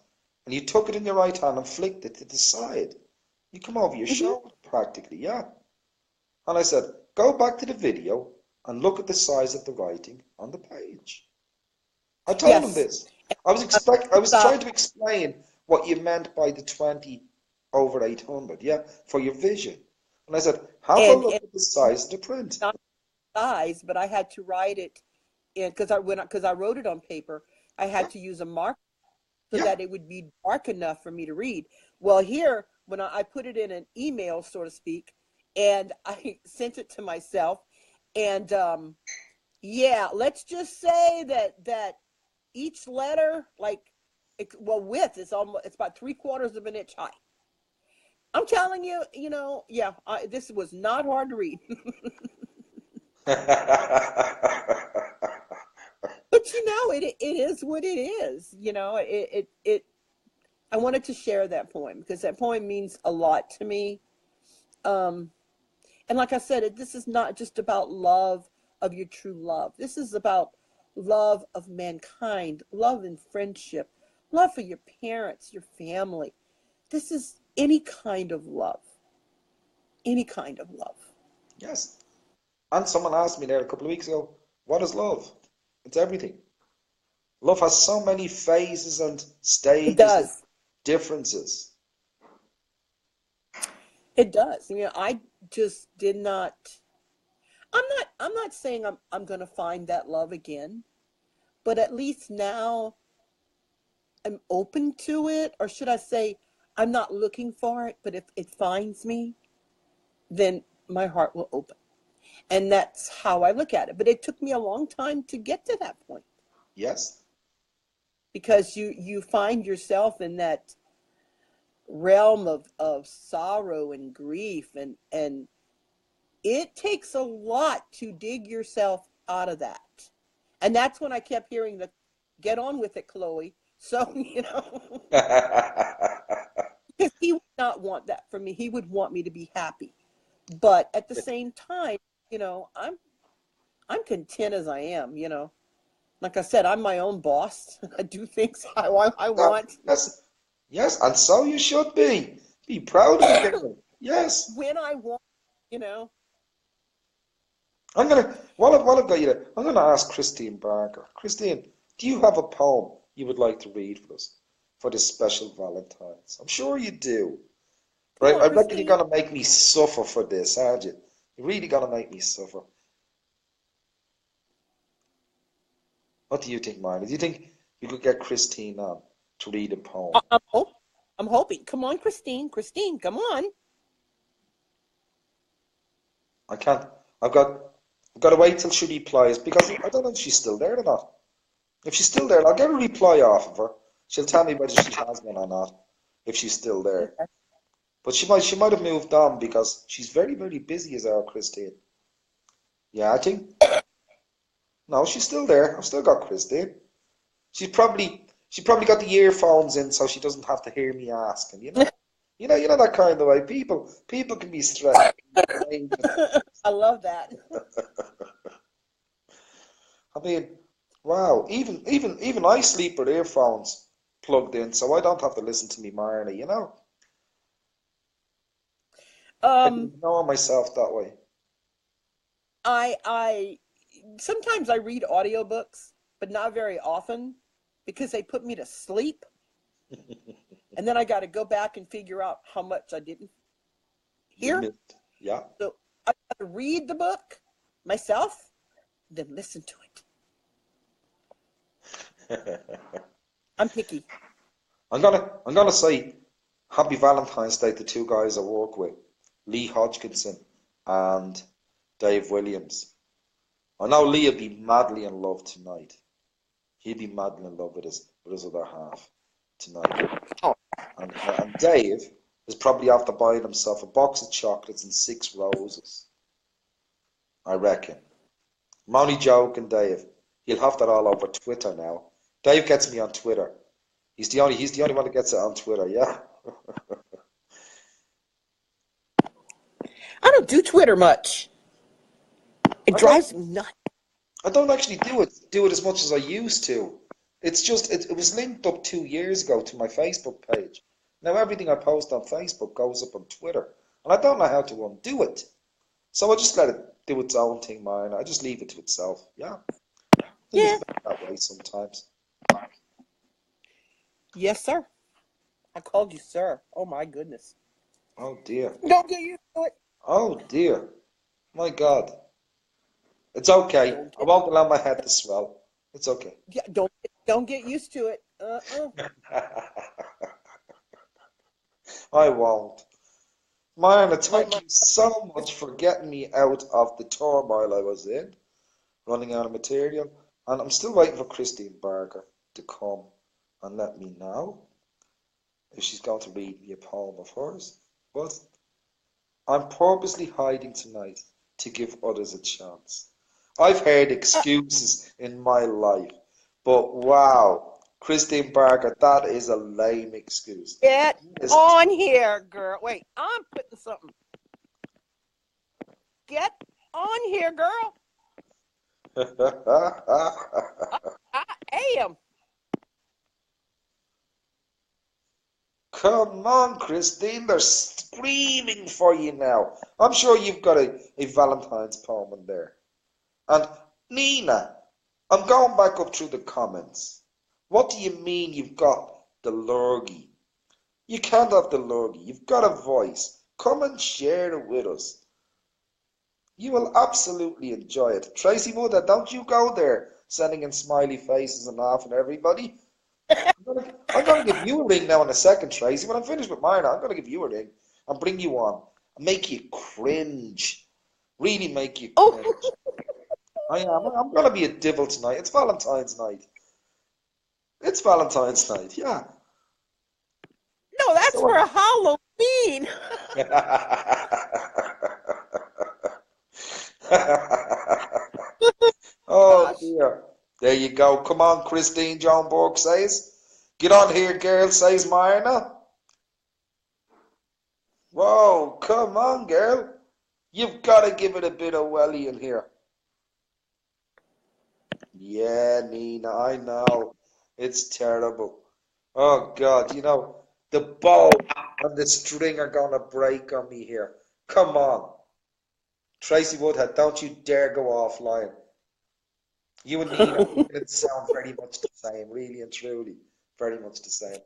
and you took it in your right hand and flicked it to the side? You come over your Hmm. shoulder practically, yeah. And I said, go back to the video and look at the size of the writing on the page. I told him Yes. this. I was Stop. trying to explain what you meant by the 20 over 800, yeah, for your vision. And I said, have a look And at the size of the print. not size, but I had to write it in because I wrote it on paper. I Yeah, had to use a marker so yeah, that it would be dark enough for me to read. Well, here when I put it in an email, so to speak, and I sent it to myself, and yeah, let's just say that each letter, like, well, width is almost it's about 3/4 of an inch high. I'm telling you, yeah, this was not hard to read. But it is what it is. I wanted to share that poem because that poem means a lot to me. Um, and like I said, this is not just about love of your true love. This is about love of mankind, love and friendship, love for your parents, your family. This is any kind of love, any kind of love. Yes. And someone asked me there a couple of weeks ago, what is love? It's everything. Love has so many phases and It stages and does. differences. It does. I just did not. I'm not saying I'm going to find that love again, but at least now I'm open to it, or should I say, I'm not looking for it, but if it finds me, then my heart will open. And that's how I look at it. But it took me a long time to get to that point Yes? because you find yourself in that realm of sorrow and grief, and it takes a lot to dig yourself out of that. And that's when I kept hearing the get on with it, Chloe. So, because he would not want that for me. He would want me to be happy. But at the same time, you know, I'm I'm content as I am, Like I said, I'm my own boss. I do things I want Yes, yes, and so you should be. Be proud of it, girl. Yes. when I want, you know. while I've got you there, I'm gonna ask Christine Barker. Christine, do you have a poem you would like to read for us for this special Valentine's? I'm sure you do. Come Right? on, I reckon you're Christine. gonna make me suffer for this, aren't you? You're really gonna make me suffer. What do you think, Marla? Do you think you could get Christine on to read a poem? I- I'm hope I'm hoping. Come on, Christine. Christine, come on. I can't. I've got. I've got to wait till she replies because I don't know if she's still there or not. If she's still there, I'll get a reply off of her. She'll tell me whether she has one or not. If she's still there, Okay. but she might have moved on because she's very very busy as our Christine. Yeah, I think no, she's still there. I've still got Christine. She probably got the earphones in so she doesn't have to hear me asking. You know that kind of way. People can be stressed. I love that. I mean, wow. Even I sleep with earphones plugged in, so I don't have to listen to me Marnie. I Um, didn't know myself that way. I sometimes I read audiobooks, but not very often because they put me to sleep, and then I got to go back and figure out how much I didn't You hear. missed. Yeah. So I got to read the book myself, then listen to it. I'm picky. I'm gonna say Happy Valentine's Day to two guys I work with, Lee Hodgkinson and Dave Williams. I know Lee will be madly in love tonight. He'll be madly in love with his other half tonight. Oh, And Dave is probably after buying himself a box of chocolates and 6 roses. I reckon. I'm only joking, Dave. He'll have that all over Twitter now. Dave gets me on Twitter. He's the only one that gets it on Twitter, yeah. I don't do Twitter much. It I don't drives me nuts. I don't actually do it as much as I used to. It's just it was linked up 2 years ago to my Facebook page. Now everything I post on Facebook goes up on Twitter. And I don't know how to undo it. So I just let it do its own thing, man. I just leave it to itself. Yeah. I think it's Yeah. better that way sometimes. Yes, sir. I called you sir. Oh my goodness. Oh dear. Don't get used to it. Oh dear. My God. It's okay. Don't I get won't allow my head to swell. It's okay. yeah, don't get used to it. I won't. Marna, My thank my you so much for getting me out of the turmoil I was in, running out of material. And I'm still waiting for Christine Barker to come and let me know if she's going to read me a poem of hers. But I'm purposely hiding tonight to give others a chance. I've heard uh, excuses in my life, but wow, Christine Barker, that is a lame excuse. get It's on here, girl. Wait, I'm putting something. Get on here, girl. I am. Come on, Christine, they're screaming for you now. I'm sure you've got a Valentine's poem in there. And Nina, I'm going back up through the comments. What do you mean you've got the lurgy? You can't have the lurgy. You've got a voice. Come and share it with us. You will absolutely enjoy it. Tracy Mother, don't you go there sending in smiley faces and laughing at everybody. I'm gonna give you a ring now in a second, Tracy. When I'm finished with mine, I'm gonna give you a ring and bring you on and make you cringe. Really make you Oh cringe. I am. I'm gonna be a devil tonight. It's Valentine's night. It's Valentine's night, yeah. no, that's So for Halloween. Oh Gosh. dear. There you go. Come on, Christine Joan Borg says. Get on here, girl, says Myrna. Whoa, come on, girl. You've got to give it a bit of welly in here. Yeah, Nina, I know. It's terrible. Oh God, the bow and the string are gonna break on me here. Come on. Tracy Woodhead, don't you dare go offline. You and Nina, it sound very much the same, really and truly, very much the same.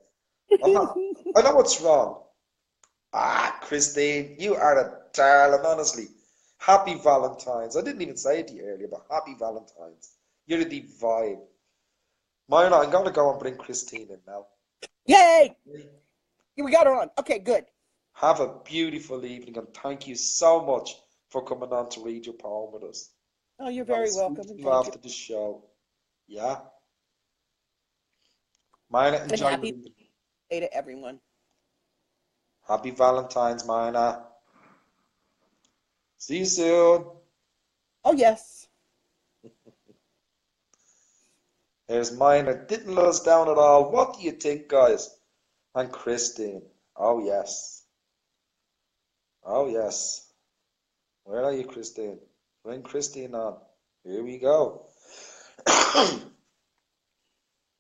Uh-huh. I know what's wrong. Christine, you are a darling, honestly. Happy Valentine's. I didn't even say it to you earlier, but happy Valentine's. You're the vibe. Mine, I'm going to go and bring Christine in now. Yay! We got her on. Okay, good. Have a beautiful evening and thank you so much for coming on to read your poem with us. Oh, you're I'll very speak welcome, to and you thank you. after the show. Yeah? Mina, And enjoy your happy evening. day to everyone. Happy Valentine's, Mina. See you soon. Oh, yes. Here's Mina. Didn't let us down at all. What do you think, guys? And Christine. Oh, yes. Oh, yes. Where are you, Christine? Bring Christine on. Here we go.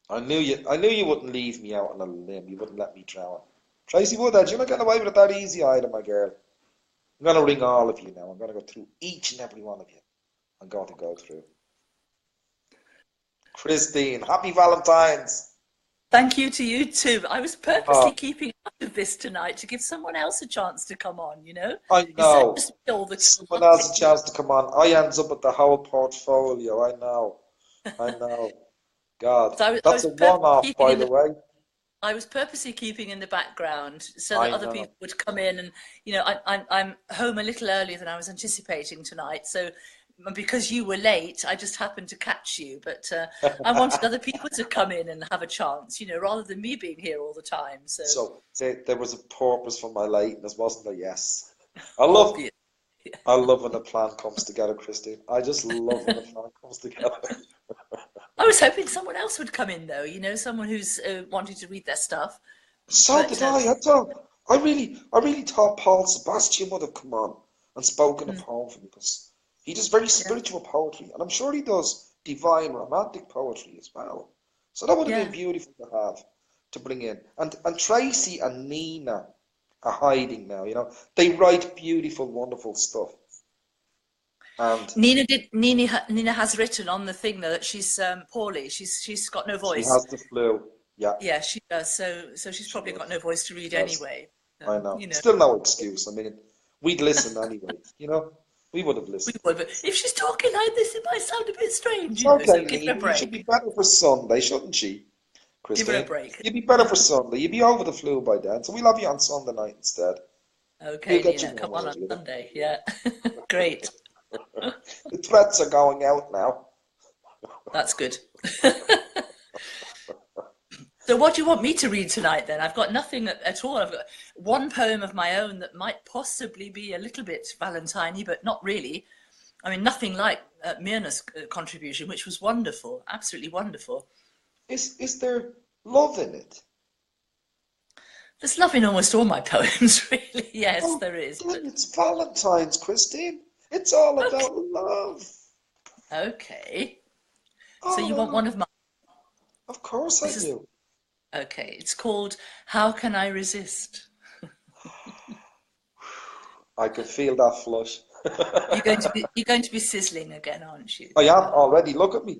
I knew you wouldn't leave me out on a limb. You wouldn't let me drown. Tracy Woodhead, you're not getting away with it that easy either, my girl. I'm gonna ring all of you now. I'm gonna go through each and every one of you. I'm going to go through. Christine, happy Valentine's. Thank you to you too. I was purposely Oh, keeping out of this tonight to give someone else a chance to come on, you know? I Instead of know. just me all the Someone time. else a chance to come on. I ends up with the whole portfolio. I know. I know. God, So I that's was a purposely one-off, keeping by in the the way. I was purposely keeping in the background so that I other know. people would come in, and you know I'm home a little earlier than I was anticipating tonight. So because you were late, I just happened to catch you. But I wanted other people to come in and have a chance, you know, rather than me being here all the time. So So there was a purpose for my lateness, wasn't there? Yes. I love obvious. I love when a plan comes together, Christine. I just love when a plan comes together. I was hoping someone else would come in though, you know, someone who's wanting to read their stuff. So But did I. I really thought Paul Sebastian would have come on and spoken a mm, poem for me because he does very yeah, spiritual poetry, and I'm sure he does divine romantic poetry as well. So that would have been yeah. beautiful to bring in. And Tracy and Nina are hiding now. They write beautiful, wonderful stuff, and Nina has written on the thing though that she's poorly. She's got no she voice. has the flu. Yeah, Yeah, she does. So she's she probably got does. no voice to She read does. anyway. I know. You know, Still no excuse. I mean, we'd listen anyway. We would have we listened. would. But if she's talking like this, it might sound a bit strange. It's You know, so okay, give her a Nina. You should be break. better for Sunday, shouldn't she, Give her a Christine? break. You'd be better for Sunday. You'd be over the flu by then. So we'll have you on Sunday night instead. We'll Okay, get you Nina, come one on earlier. Sunday. Yeah, great. The threats are going out now. That's good. So what do you want me to read tonight then? I've got nothing at all. I've got one poem of my own that might possibly be a little bit Valentine-y, but not really. I mean, nothing like Myrna's contribution, which was wonderful, absolutely wonderful. Is there love in it? There's love in almost all my poems, really. Yes, Oh, there is. then But it's Valentine's, Christine. It's all okay, about love. okay. So All you want along. one of mine? Of course I This is do. okay. It's called "How Can I Resist." I can feel that flush. You're going to be sizzling again, aren't you? I am already. Look at me.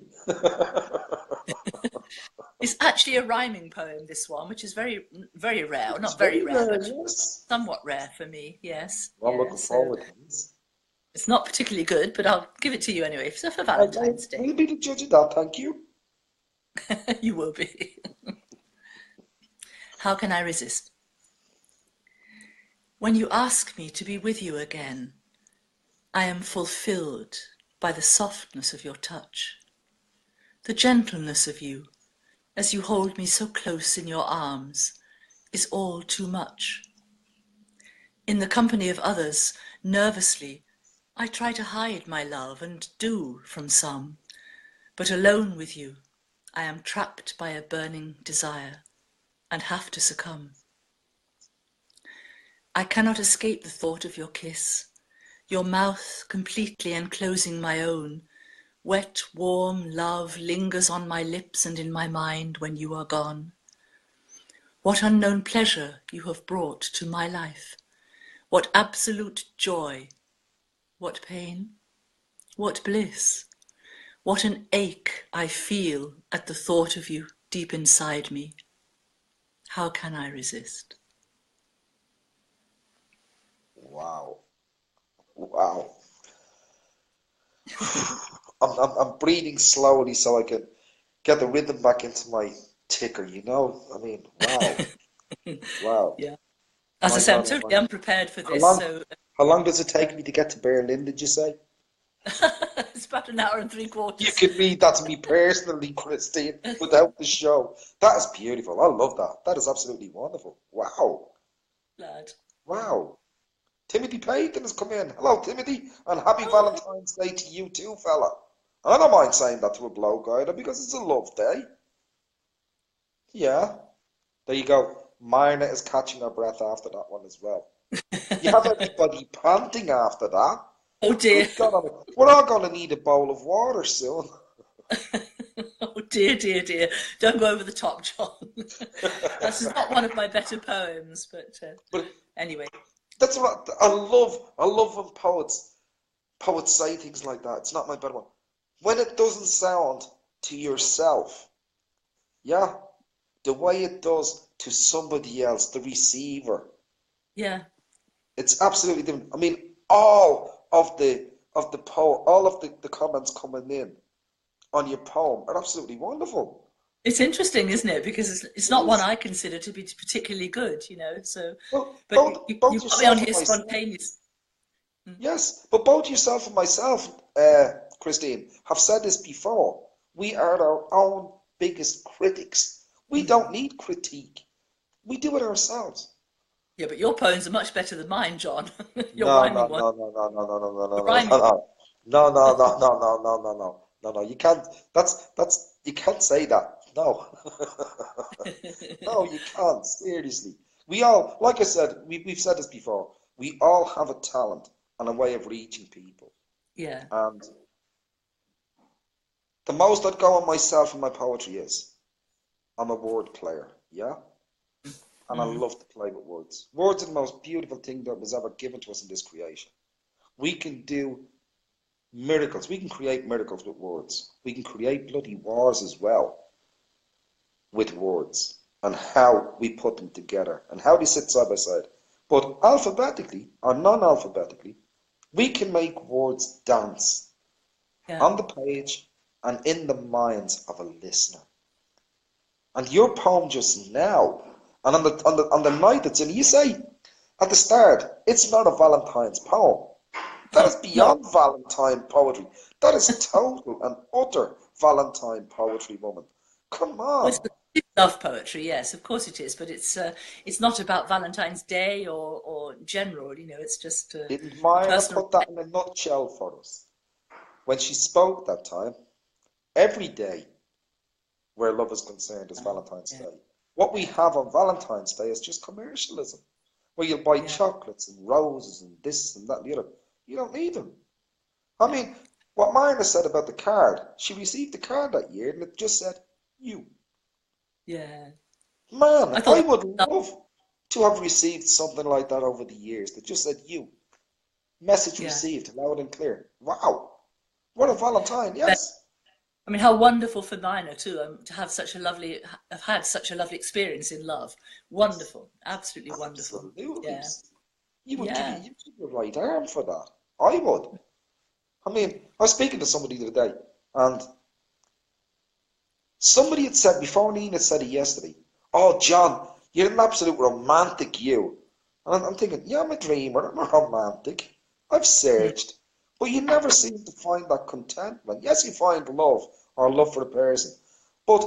It's actually a rhyming poem, this one, which is very, very rare. Well, It's not very very rare, rare, but yes. somewhat rare for me. Yes, I'm yeah. looking So forward to this. it's not particularly good, but I'll give it to you anyway. So for I Valentine's Day, will be the judge of that, thank you. you will be. How can I resist? When you ask me to be with you again, I am fulfilled by the softness of your touch, the gentleness of you, as you hold me so close in your arms, is all too much. In the company of others, nervously, I try to hide my love and do from some, but alone with you, I am trapped by a burning desire and have to succumb. I cannot escape the thought of your kiss, your mouth completely enclosing my own. Wet, warm love lingers on my lips and in my mind when you are gone. What unknown pleasure you have brought to my life. What absolute joy what pain, what bliss, what an ache I feel at the thought of you deep inside me. How can I resist? Wow. Wow. I'm breathing slowly so I can get the rhythm back into my ticker, you know? I mean, wow. Wow. Yeah. As I My say, I'm God, oh totally my. unprepared for How this, long so how long does it take me to get to Berlin, did you say? it's about an hour and three You quarters. can read that to me personally, Christine, without the show. That is beautiful. I love that. That is absolutely wonderful. Wow. Glad. Yeah. Wow. Timothy Payton has come in. Hello, Timothy, and happy Oh, hey. Valentine's Day to you too, fella. I don't mind saying that to a bloke either because it's a love day. Yeah. There you go. Myrna is catching her breath after that one as well. You have everybody panting after that. Oh dear. Good God, we're all going to need a bowl of water soon. Oh dear, dear, dear. Don't go over the top, John. That's not one of my better poems, but But anyway. that's what I love when poets say things like that. It's not my better one. When it doesn't sound to yourself, yeah, the way it does to somebody else, the receiver, Yeah. it's absolutely different. I mean, all of the comments coming in on your poem are absolutely wonderful. It's interesting, isn't it? Because it's It not one is. I consider to be particularly good, you know. So, Well, but both you both got me on yourself and here myself. spontaneous. Mm. Yes, but both yourself and myself, Christine, have said this before. We are our own biggest critics. We don't Mm. need critique. We do it ourselves. Yeah, but your poems are much better than mine, John. Your No, no, rhyming one. no, no, no, no, no, no, no, The no, no, rhyming. no, no, no, no, no, no, no, no, no, no, no. You can't. That's you can't say that. No, no, you can't. Seriously, we all, like I said, we've said this before. We all have a talent and a way of reaching people, Yeah. and the most I'd go on myself in my poetry is I'm a word player, yeah? And I Mm. love to play with words. Words are the most beautiful thing that was ever given to us in this creation. We can do miracles. We can create miracles with words. We can create bloody wars as well with words and how we put them together and how they sit side by side. But alphabetically or non-alphabetically, we can make words dance Yeah. on the page and in the minds of a listener. And your poem just now, and on the night it's in, you say at the start, it's not a Valentine's poem. That is No. beyond Valentine poetry. That is total and utter Valentine poetry, woman. Come Well, it's on. love poetry, yes, of course it is, but it's not about Valentine's Day or general, you know. It's just Didn't a Myra personal. put that in a nutshell for us? When she spoke that time, every day where love is concerned is Valentine's Yeah, Day. What we have on Valentine's Day is just commercialism, where you'll buy yeah, chocolates and roses and this and that and the other. You don't need them. I no, mean, what Myra said about the card, she received the card that year and it just said, you. yeah. I Man, thought I that would was love to have received something like that over the years that just said you. Message yeah. received, loud and clear. Wow. What a Valentine, But, yes. I mean, how wonderful for Nina too, to have had such a lovely experience in love. Wonderful, absolutely wonderful. Absolutely. Yeah, You would give you, yeah. you'd give your right arm for that. I would. I mean, I was speaking to somebody the other day, and somebody had said, before Nina said it yesterday, oh, John, you're an absolute romantic, you. And I'm thinking, yeah, I'm a dreamer, I'm a romantic. I've Mm. searched. But you never seem to find that contentment. Yes, you find love or love for the person. But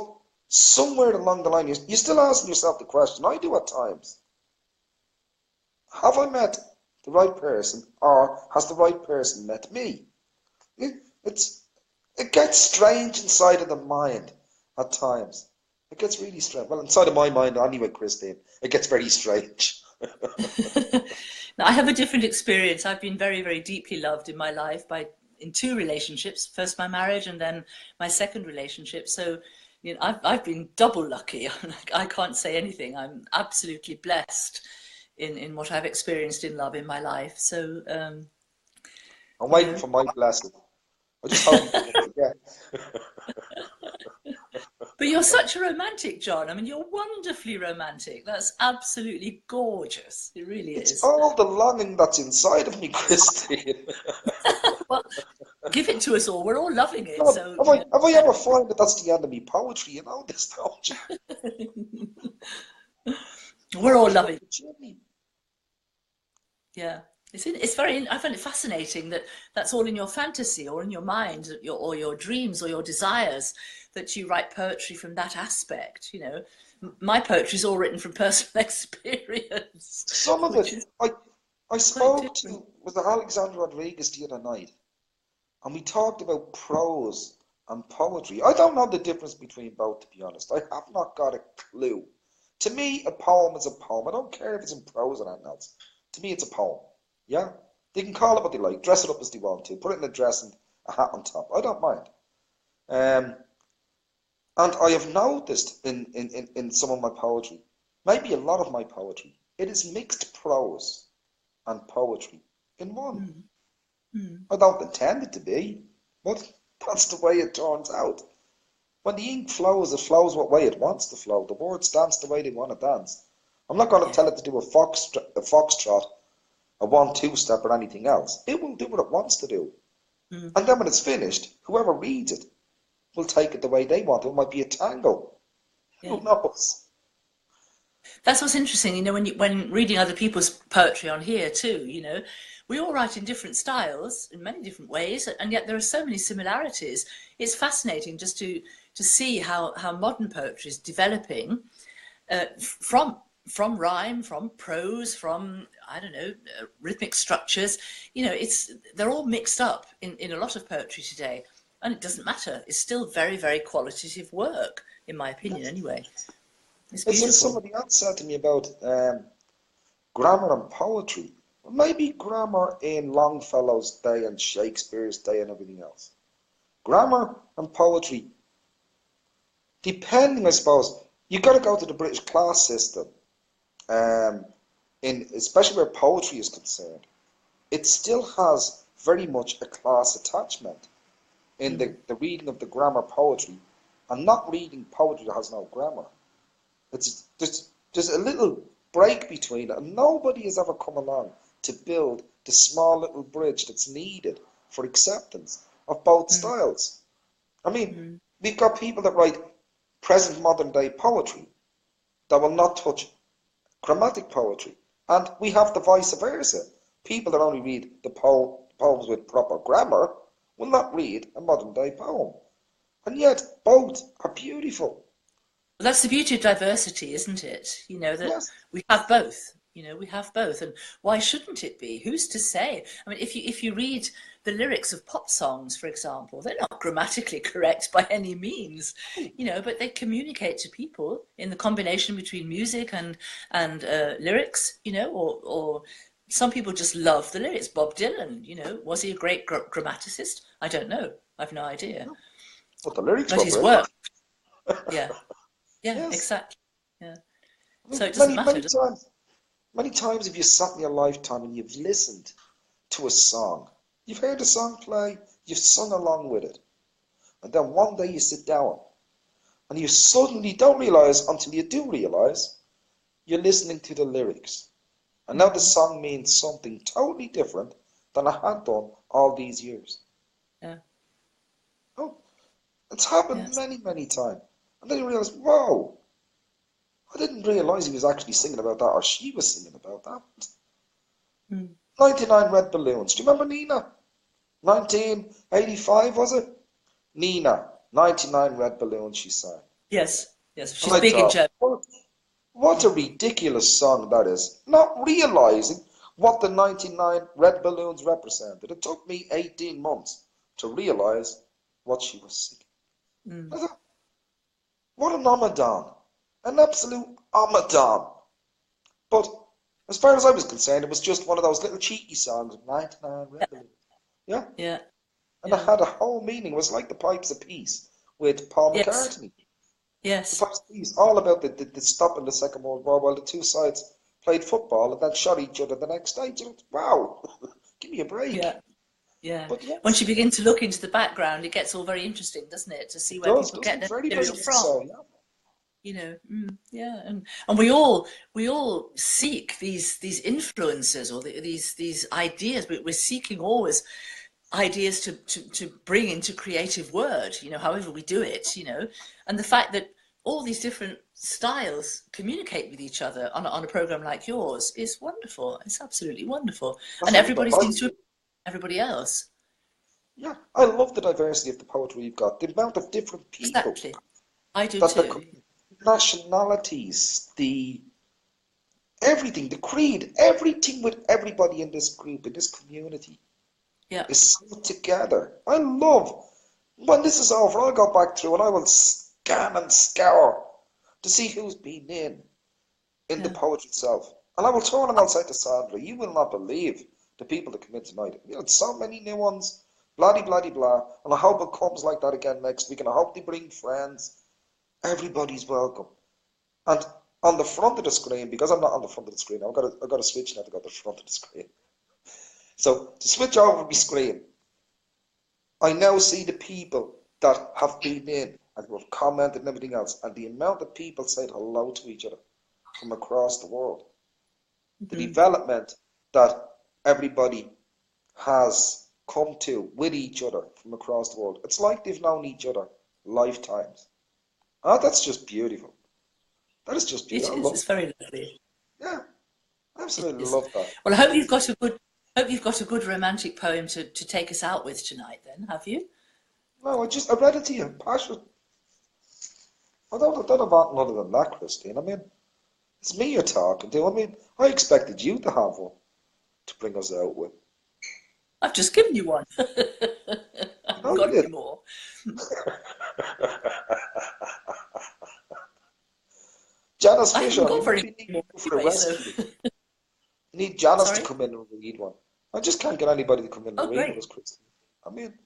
somewhere along the line, you're still asking yourself the question, I do at times, have I met the right person or has the right person met me? It's it gets strange inside of the mind at times. It gets really strange. Well, inside of my mind anyway, Christine, it gets very strange. Now, I have a different experience. I've been very, very deeply loved in my life in two relationships. First, my marriage, and then my second relationship. So, you know, I've been double lucky. I can't say anything. I'm absolutely blessed in what I've experienced in love in my life. So, I'm you waiting know. for my blessing. I just hope you don't forget. But you're such a romantic, John. I mean, you're wonderfully romantic. That's absolutely gorgeous. It really It's is. all the longing that's inside of me, Christine. Well, give it to us all. We're all loving it. God, So, have I ever find that that's the end of me poetry? You know this, don't you? we're all Poetry loving up it. the chimney. Yeah. It's very, I find it fascinating that that's all in your fantasy or in your mind or your dreams or your desires, that you write poetry from that aspect. My poetry is all written from personal experience, Some of it, which is I quite spoke different. to was Alexander Rodriguez the other night, and we talked about prose and poetry. I don't know the difference between both, to be honest. I have not got a clue. To me, a poem is a poem. I don't care if it's in prose or anything else. To me, it's a poem. Yeah? They can call it what they like, dress it up as they want to, put it in a dress and a hat on top. I don't mind. Um, and I have noticed in some of my poetry, maybe a lot of my poetry, it is mixed prose and poetry in one. Mm, mm, I don't intend it to be, but that's the way it turns out. When the ink flows, it flows what way it wants to flow. The words dance the way they want to dance. I'm not going to yeah. tell it to do a foxtrot, a 1-2 step, or anything else. It will do what it wants to do. Mm, And then when it's finished, whoever reads it will take it the way they want. It might be a tango. yeah. Who knows? That's what's interesting, when reading other people's poetry on here too, we all write in different styles, in many different ways, and yet there are so many similarities. It's fascinating just to see how modern poetry is developing from rhyme, from prose, from I don't know, rhythmic structures. They're all mixed up in a lot of poetry today, and it doesn't matter. It's still very, very qualitative work, in my opinion, Yes. anyway. It's It's as beautiful. somebody else said to me about grammar and poetry. Maybe grammar in Longfellow's day and Shakespeare's day and everything else. Grammar and poetry, depending, I suppose, you got to go to the British class system, um, in especially where poetry is concerned. It still has very much a class attachment in Mm, the reading of the grammar poetry, and not reading poetry that has no grammar. It's there's a little break between it, and nobody has ever come along to build the small little bridge that's needed for acceptance of both mm, styles. I mean, mm. we've got people that write present modern day poetry that will not touch grammatic poetry, and we have the vice versa. People that only read the poems with proper grammar will not read a modern day poem, and yet both are beautiful. Well, that's the beauty of diversity, isn't it? That Yes, we have both. We have both, and why shouldn't it be? Who's to say? I mean, if you read the lyrics of pop songs, for example, they're not grammatically correct by any means, but they communicate to people in the combination between music and lyrics, or some people just love the lyrics. Bob Dylan, was he a great grammaticist? I don't know. I've no idea. but the lyrics But were his brilliant. work, yeah, yeah, Yes. exactly. Yeah. I So mean, it doesn't matter. many times have you sat in your lifetime and you've listened to a song. You've heard the song play, you've sung along with it. And then one day you sit down and you suddenly don't realize until you do realize you're listening to the lyrics. And now the Mm, song means something totally different than it had done all these years. yeah, Oh, it's happened yes. many, many times. And then you realize, whoa, I didn't realize he was actually singing about that or she was singing about that. Mm. 99 Red Balloons. Do you remember Nina? 1985, was it? Nina, 99 Red Balloons, she sang. Yes, yes. And She's I big in thought, Germany. what a ridiculous song that is. Not realizing what the 99 Red Balloons represented. It took me 18 months to realize what she was singing. Mm. I thought, what an Omadon. An absolute Omadon. But as far as I was concerned, it was just one of those little cheeky songs, 99 Yeah, Red Balloons. Yeah? yeah, And it yeah. had a whole meaning. It was like the Pipes of Peace with Paul Yes, McCartney. The yes. Pipes of Peace, all about the stop in the Second World War while the two sides played football and then shot each other the next day. Wow, give me a break. Yeah, Yeah. But Once yes, you begin to look into the background, it gets all very interesting, doesn't it? To see it where does, people get doesn't it? their Very, very material much from. so, yeah. Yeah, and we all seek these influences or these ideas, but we're seeking always ideas to bring into creative word, however we do it, and the fact that all these different styles communicate with each other on a program like yours is wonderful. It's absolutely wonderful, That's and what we got. everybody seems to everybody else. Yeah, I love the diversity of the poetry we've got. The amount of different people Exactly, I do that too. nationalities, the everything, the creed, everything with everybody in this group, in this community Yeah, is so together. I love when this is over, I'll go back through and I will scan and scour to see who's been in the yeah. poetry itself. And I will turn and I'll say to Sandra, you will not believe the people that come in tonight. We had so many new ones, bloody, bloody, blah. And I hope it comes like that again next week. And I hope they bring friends. Everybody's welcome. And on the front of the screen, because I'm not on the front of the screen, I've got to switch now to go to the front of the screen. So to switch over my screen, I now see the people that have been in and who have commented and everything else, and the amount of people said hello to each other from across the world. The Hmm. development that everybody has come to with each other from across the world. It's like they've known each other lifetimes. Oh, that's just beautiful. That is just It beautiful. I is. love It's that. very lovely. Yeah, It absolutely is. love that. Well, I hope you've got a good romantic poem to take us out with tonight. Then, have you? No, I read it to you. Passion. I don't have anything other than that, Christine. I mean, it's me you're talking to. I mean, I expected you to have one to bring us out with. I've just given you one. I I haven't know you got did. any more. Janice I haven't Fisher, we got very maybe need many more you for a anyway. So, rescue. We need Janice to sorry. come in and read one. I just can't get anybody to come in Oh, and read great. with us, Christine. I mean, do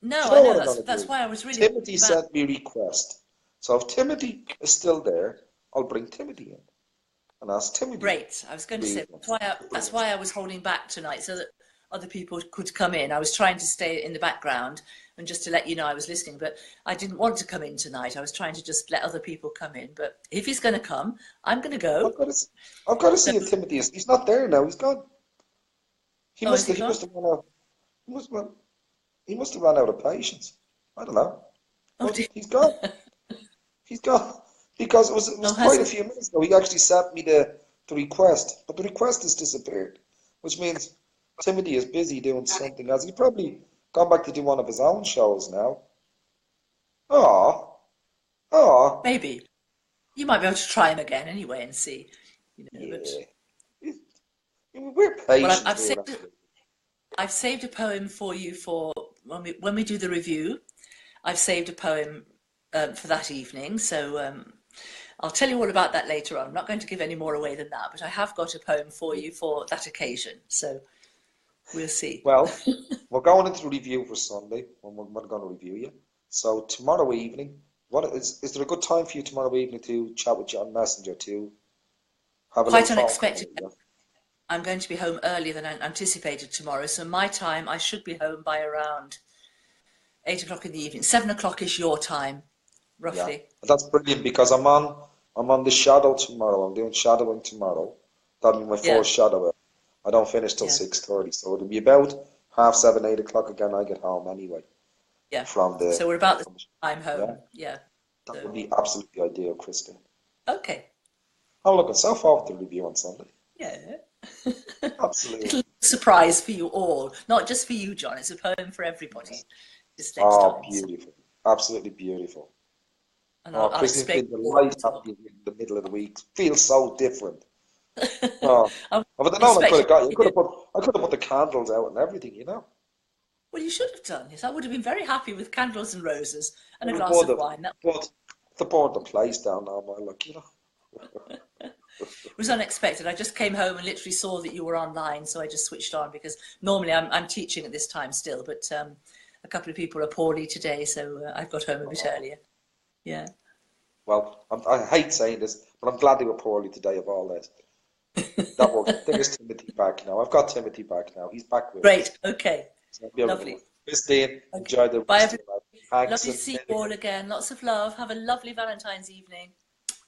No, you I know know. what I'm That's going to that's do? why I was really Timothy about. sent me a request. So if Timothy is still there, I'll bring Timothy in and ask Timothy Great. I was to going to say read one. that's why I was holding back tonight so that other people could come in. I was trying to stay in the background and just to let you know I was listening, but I didn't want to come in tonight. I was trying to just let other people come in. But if he's going to come, I'm going to I've go. got to, I've got to So, see if Timothy is. He's not there now. He's gone. He oh, is must he have. He gone? must have run out. He must. Well, he must have run out of patience. I don't know. Oh, But dear. he's gone. He's gone because it was Oh, has quite a he? few minutes ago. He actually sent me the request, but the request has disappeared, which means Timothy is busy doing something else. He's probably gone back to do one of his own shows now. Oh, oh, Maybe. You might be able to try him again anyway and see, but yeah. We're well, I've, patient I've here. saved I've saved a poem for you for when we do the review. I've saved a poem for that evening, so I'll tell you all about that later on. I'm not going to give any more away than that, but I have got a poem for you for that occasion, so we'll see. Well, we're going into the review for Sunday when we're going to review you. So tomorrow evening, what is there a good time for you tomorrow evening to chat with you on Messenger to have a little Quite phone call? unexpected. Yeah? I'm going to be home earlier than I anticipated tomorrow, so my time I should be home by around 8 o'clock in the evening. 7 o'clock is your time, Yeah, roughly. that's brilliant because I'm on the shadow tomorrow. I'm doing shadowing tomorrow. That'll be my Yeah, first shadow. I don't finish till yeah, 6:30, so it'll be about half 7, 8 o'clock again. I get home anyway yeah. from the. So we're about the From, time yeah, home. Yeah. that So would be absolutely ideal, Kristen. okay. I'm looking so forward to the review on Sunday. Yeah. Absolutely. Little surprise for you all, not just for you, John. It's a poem for everybody Yes. this next Oh, time. So, beautiful. Absolutely beautiful. and Oh, I'll Kristen, it's explain been a more delight at all. having you in the middle of the week. Feels so different. Oh, I if I'd have known I could expect have got you. I you could to. have put the candles out and everything. Well, you should have done this. I would have been very happy with candles and roses and a We glass would of have, wine. That but the board the place down now, my luck. was unexpected. I just came home and literally saw that you were online, so I just switched on because normally I'm teaching at this time still, but a couple of people are poorly today, so I've got home a bit Oh, earlier. Yeah. well, I hate saying this, but I'm glad they were poorly today of all this. That worked. There's Timothy back now. I've got Timothy back now. He's back with us. Great. Okay. So be able to Lovely. do it. Christine, Okay. enjoy the Bye, rest of everybody. your night. Thanks Lovely a to see you million. all again. Lots of love. Have a lovely Valentine's evening.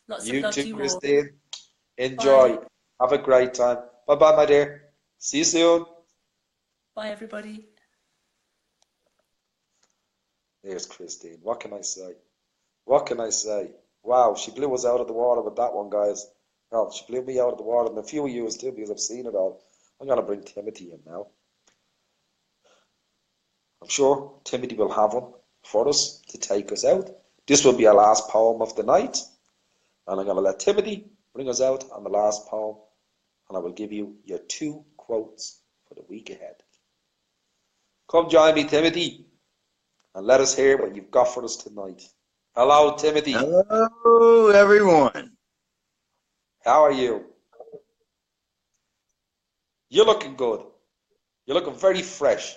Lots of You love too, to you all. Christine. Bye. Enjoy. Have a great time. Bye bye, my dear. See you soon. Bye, everybody. There's Christine. What can I say? What can I say? Wow, she blew us out of the water with that one, guys. Well, she blew me out of the water, and a few of you too, because I've seen it all. I'm gonna bring Timothy in now. I'm sure Timothy will have one for us to take us out. This will be our last poem of the night, and I'm gonna let Timothy bring us out on the last poem, and I will give you your 2 quotes for the week ahead. Come join me, Timothy, and let us hear what you've got for us tonight. Hello, Timothy. Hello, everyone. How are you? You're looking good. You're looking very fresh.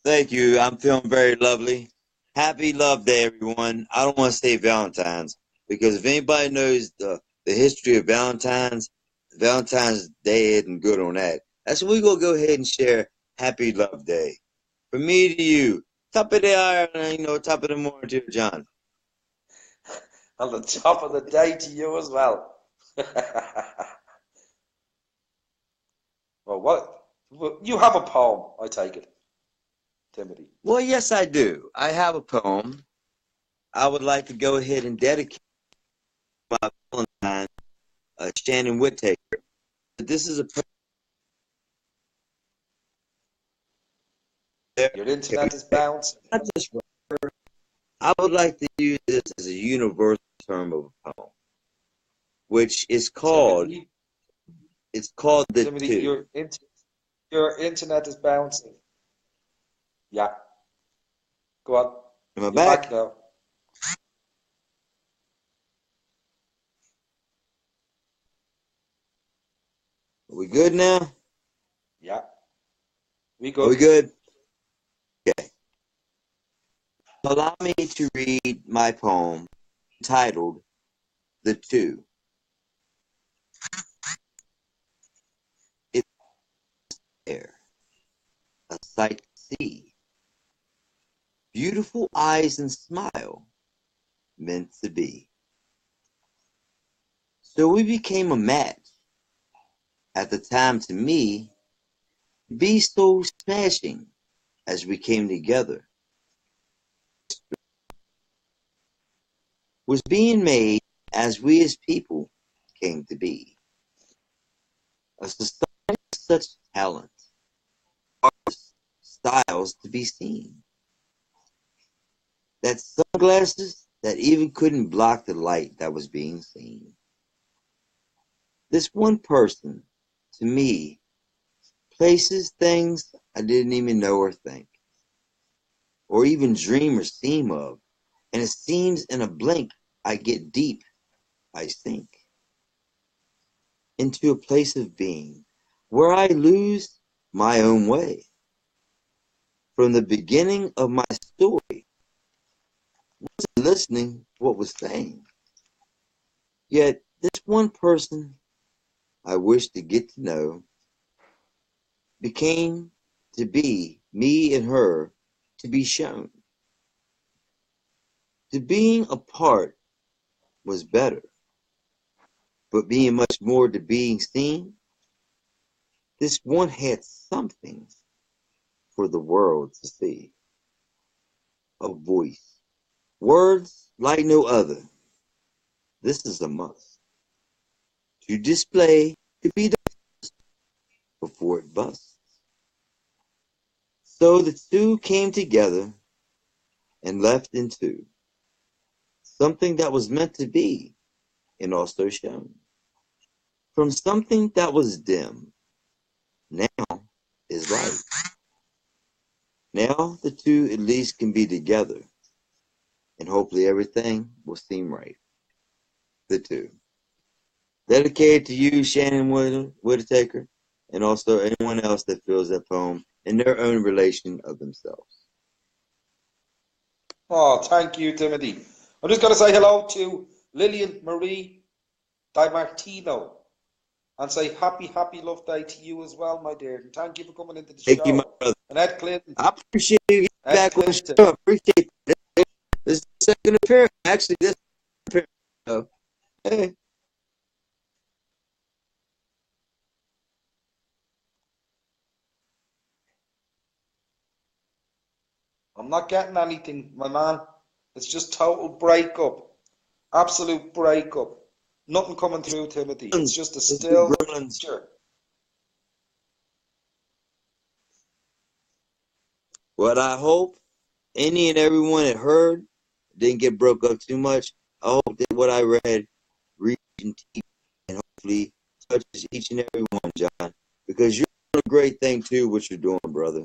Thank you. I'm feeling very lovely. Happy Love Day, everyone. I don't want to say Valentine's because if anybody knows the history of Valentine's Day isn't good on that. That's why we're going to go ahead and share Happy Love Day. From me to you, top of the hour, top of the morning to John. On the top of the day to you as well. Well, what? Well, you have a poem, I take it, Timothy. Well, yes, I do. I have a poem. I would like to go ahead and dedicate my Valentine, Shannon Whittaker. This is a poem. Your internet is bouncing. Not just I would like to use this as a universal term of a poem, which is called Timothy, the Timothy, two. your internet is bouncing. Yeah, go on. Am I You're back back? now. Are we good now? Yeah, we Are we good. good? Okay. Allow me to read my poem titled The Two. It's there, a sight to see. Beautiful eyes and smile, meant to be. So we became a match. At the time, to me, be so smashing as we came together was being made as we as people came to be. A society of such talent, artists, styles to be seen. That sunglasses that even couldn't block the light that was being seen. This one person, to me, places things I didn't even know or think, or even dream or seem of, and it seems in a blink I get deep, I sink into a place of being where I lose my own way. From the beginning of my story, wasn't listening to what was saying. Yet this one person I wish to get to know became to be me and her to be shown. To being apart was better, but being much more to being seen, this one had something for the world to see. A voice, words like no other. This is a must. To display, to be done before it busts. So the two came together and left in two. Something that was meant to be and also shown. From something that was dim, now is light. Now the two at least can be together, and hopefully everything will seem right. The two. Dedicated to you, Shannon Whittaker, and also anyone else that feels that poem in their own relation of themselves. Oh, thank you, Timothy. I'm just going to say hello to Lillian Marie Di Martino and say happy love day to you as well, my dear. And thank you for coming into the Thank you, my show. brother. And Ed Clinton, I appreciate you getting Ed back on the Clinton. show. I appreciate it. This is the second appearance. Actually, this is the second appearance. So, hey. I'm not getting anything, my man. It's just total breakup. Absolute breakup. Nothing coming through, Timothy. It's just a Let's do still Gremlins. picture. What I hope any and everyone that heard didn't get broke up too much. I hope that what I read reads and teaches and hopefully touches each and every one, John, because you're doing a great thing too, what you're doing, brother.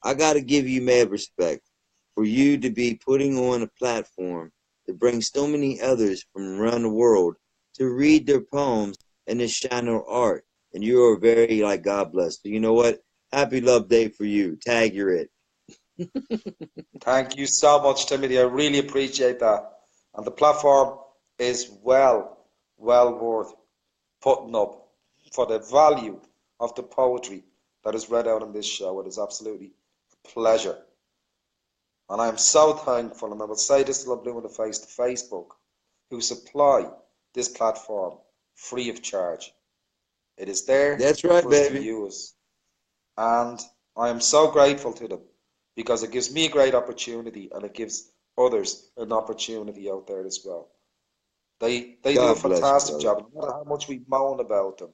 I got to give you mad respect for you to be putting on a platform to bring so many others from around the world to read their poems and to shine their art. And you are very, like, God bless. So you know what? Happy Love Day for you. Tag, you're it. Thank you so much, Timothy. I really appreciate that. And the platform is well worth putting up for the value of the poetry that is read out on this show. It is absolutely a pleasure. And I am so thankful, and I will say this till I'm blue in the face, to Facebook, who supply this platform free of charge. It is there That's right, for us to baby. use. And I am so grateful to them because it gives me a great opportunity and it gives others an opportunity out there as well. They do a God bless you, fantastic brother. job. No matter how much we moan about them,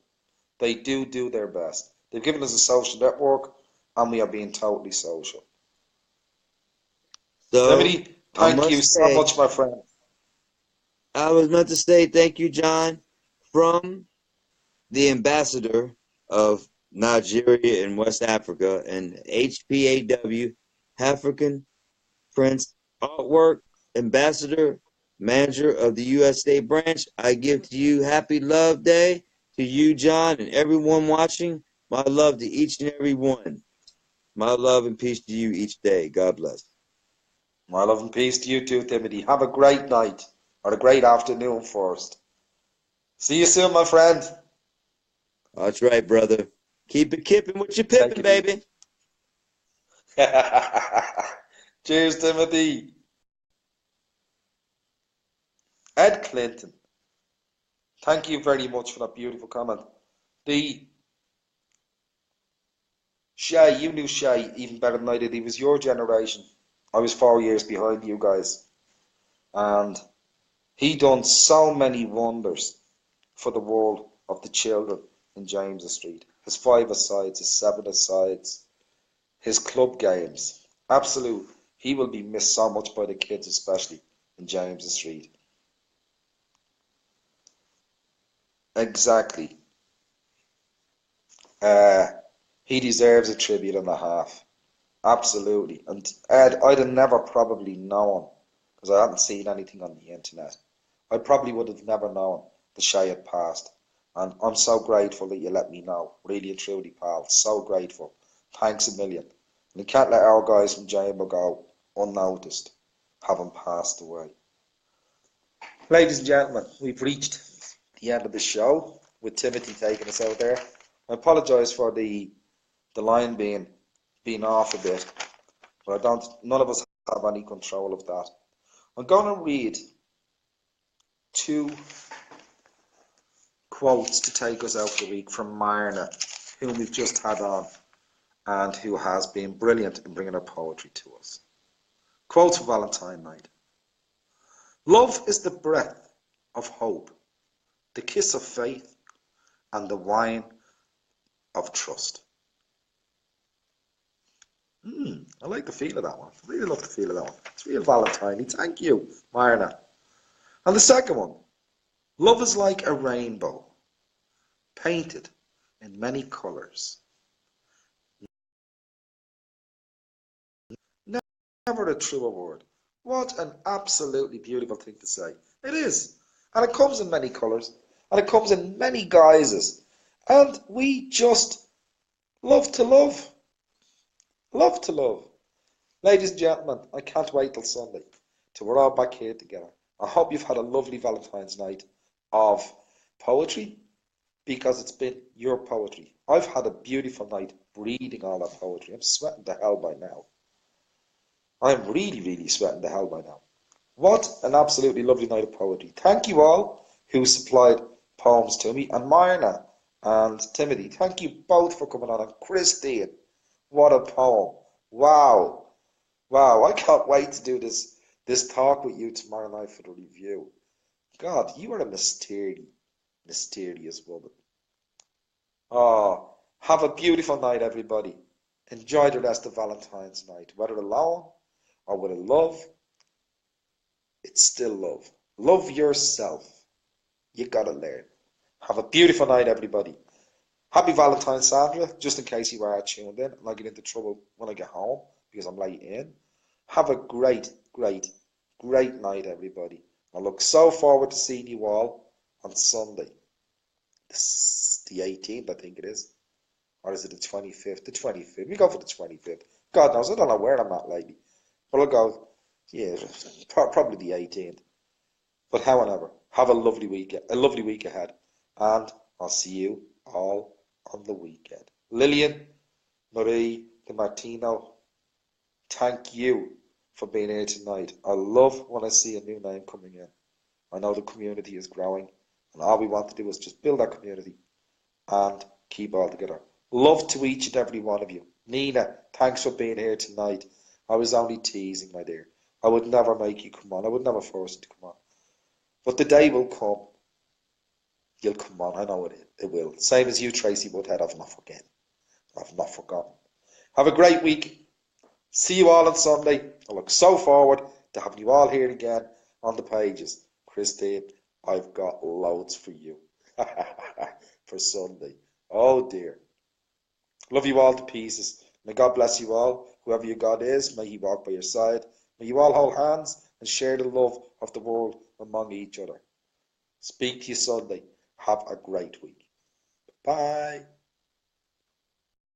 they do their best. They've given us a social network and we are being totally social. So Timothy, I thank you must so say, much, my friend. I was meant to say thank you, John, from the ambassador of Nigeria and West Africa and HPAW, African Prince Artwork Ambassador, Manager of the U.S. State Branch. I give to you Happy Love Day to you, John, and everyone watching. My love to each and every one. My love and peace to you each day. God bless. My love and peace to you too, Timothy. Have a great night or a great afternoon first. See you soon, my friend. That's right, brother. Keep it kipping with your Take pipping, it easy. baby. Cheers, Timothy. Ed Clinton, thank you very much for that beautiful comment. The Shay, you knew Shay even better than I did. He was your generation. I was 4 years behind you guys. And he done so many wonders for the world of the children in James's Street. His 5-a-sides, his 7-a-sides, his club games. Absolute. He will be missed so much by the kids, especially in James's Street. Exactly. He deserves a tribute and a half. Absolutely. And Ed, I'd have never probably known, because I hadn't seen anything on the internet. I probably would have never known the Shay had passed. And I'm so grateful that you let me know. Really and truly, pal. So grateful. Thanks a million. And you can't let our guys from Jambo go unnoticed, having passed away. Ladies and gentlemen, we've reached the end of the show with Timothy taking us out there. I apologise for the line being off a bit, but none of us have any control of that. I'm going to read 2 quotes to take us out for the week from Marna, whom we've just had on and who has been brilliant in bringing her poetry to us. Quotes for Valentine night. Love is the breath of hope, the kiss of faith, and the wine of trust. I like the feel of that one. I really love the feel of that one. It's real Valentine-y. Thank you, Marna. And the second one. Love is like a rainbow, painted in many colours. Never a truer word. What an absolutely beautiful thing to say. It is. And it comes in many colours. And it comes in many guises. And we just love to love. Love to love. Ladies and gentlemen, I can't wait till Sunday till we're all back here together. I hope you've had a lovely Valentine's night of poetry, because it's been your poetry. I've had a beautiful night reading all that poetry. I'm sweating the hell by now. I'm really, really sweating the hell by now. What an absolutely lovely night of poetry. Thank you all who supplied poems to me. And Myrna and Timothy, thank you both for coming on. And Christine, what a poem. Wow. Wow, I can't wait to do this talk with you tomorrow night for the review. God, you are a mysterious woman. Oh, have a beautiful night, everybody. Enjoy the rest of Valentine's night, whether alone or with a love. It's still love. Love yourself. You gotta learn. Have a beautiful night, everybody. Happy Valentine's, Sandra, just in case you are tuned in and I get into trouble when I get home because I'm late in. Have a great, great, great night, everybody. I look so forward to seeing you all on Sunday. The 18th, I think it is. Or is it the 25th? The 25th. We go for the 25th. God knows, I don't know where I'm at lately. But I'll go, yeah, probably the 18th. But however, have a lovely week ahead. And I'll see you all on the weekend. Lillian, Marie, DiMartino, thank you for being here tonight. I love when I see a new name coming in. I know the community is growing, and all we want to do is just build that community and keep all together. Love to each and every one of you. Nina, thanks for being here tonight. I was only teasing, my dear. I would never make you come on. I would never force you to come on. But the day will come. You'll come on. I know it will. Same as you, Tracy Woodhead. I've not forgotten. I've not forgotten. Have a great week. See you all on Sunday. I look so forward to having you all here again on the pages. Christine, I've got loads for you for Sunday. Oh dear. Love you all to pieces. May God bless you all. Whoever your God is, may he walk by your side. May you all hold hands and share the love of the world among each other. Speak to you Sunday. Have a great week. Bye.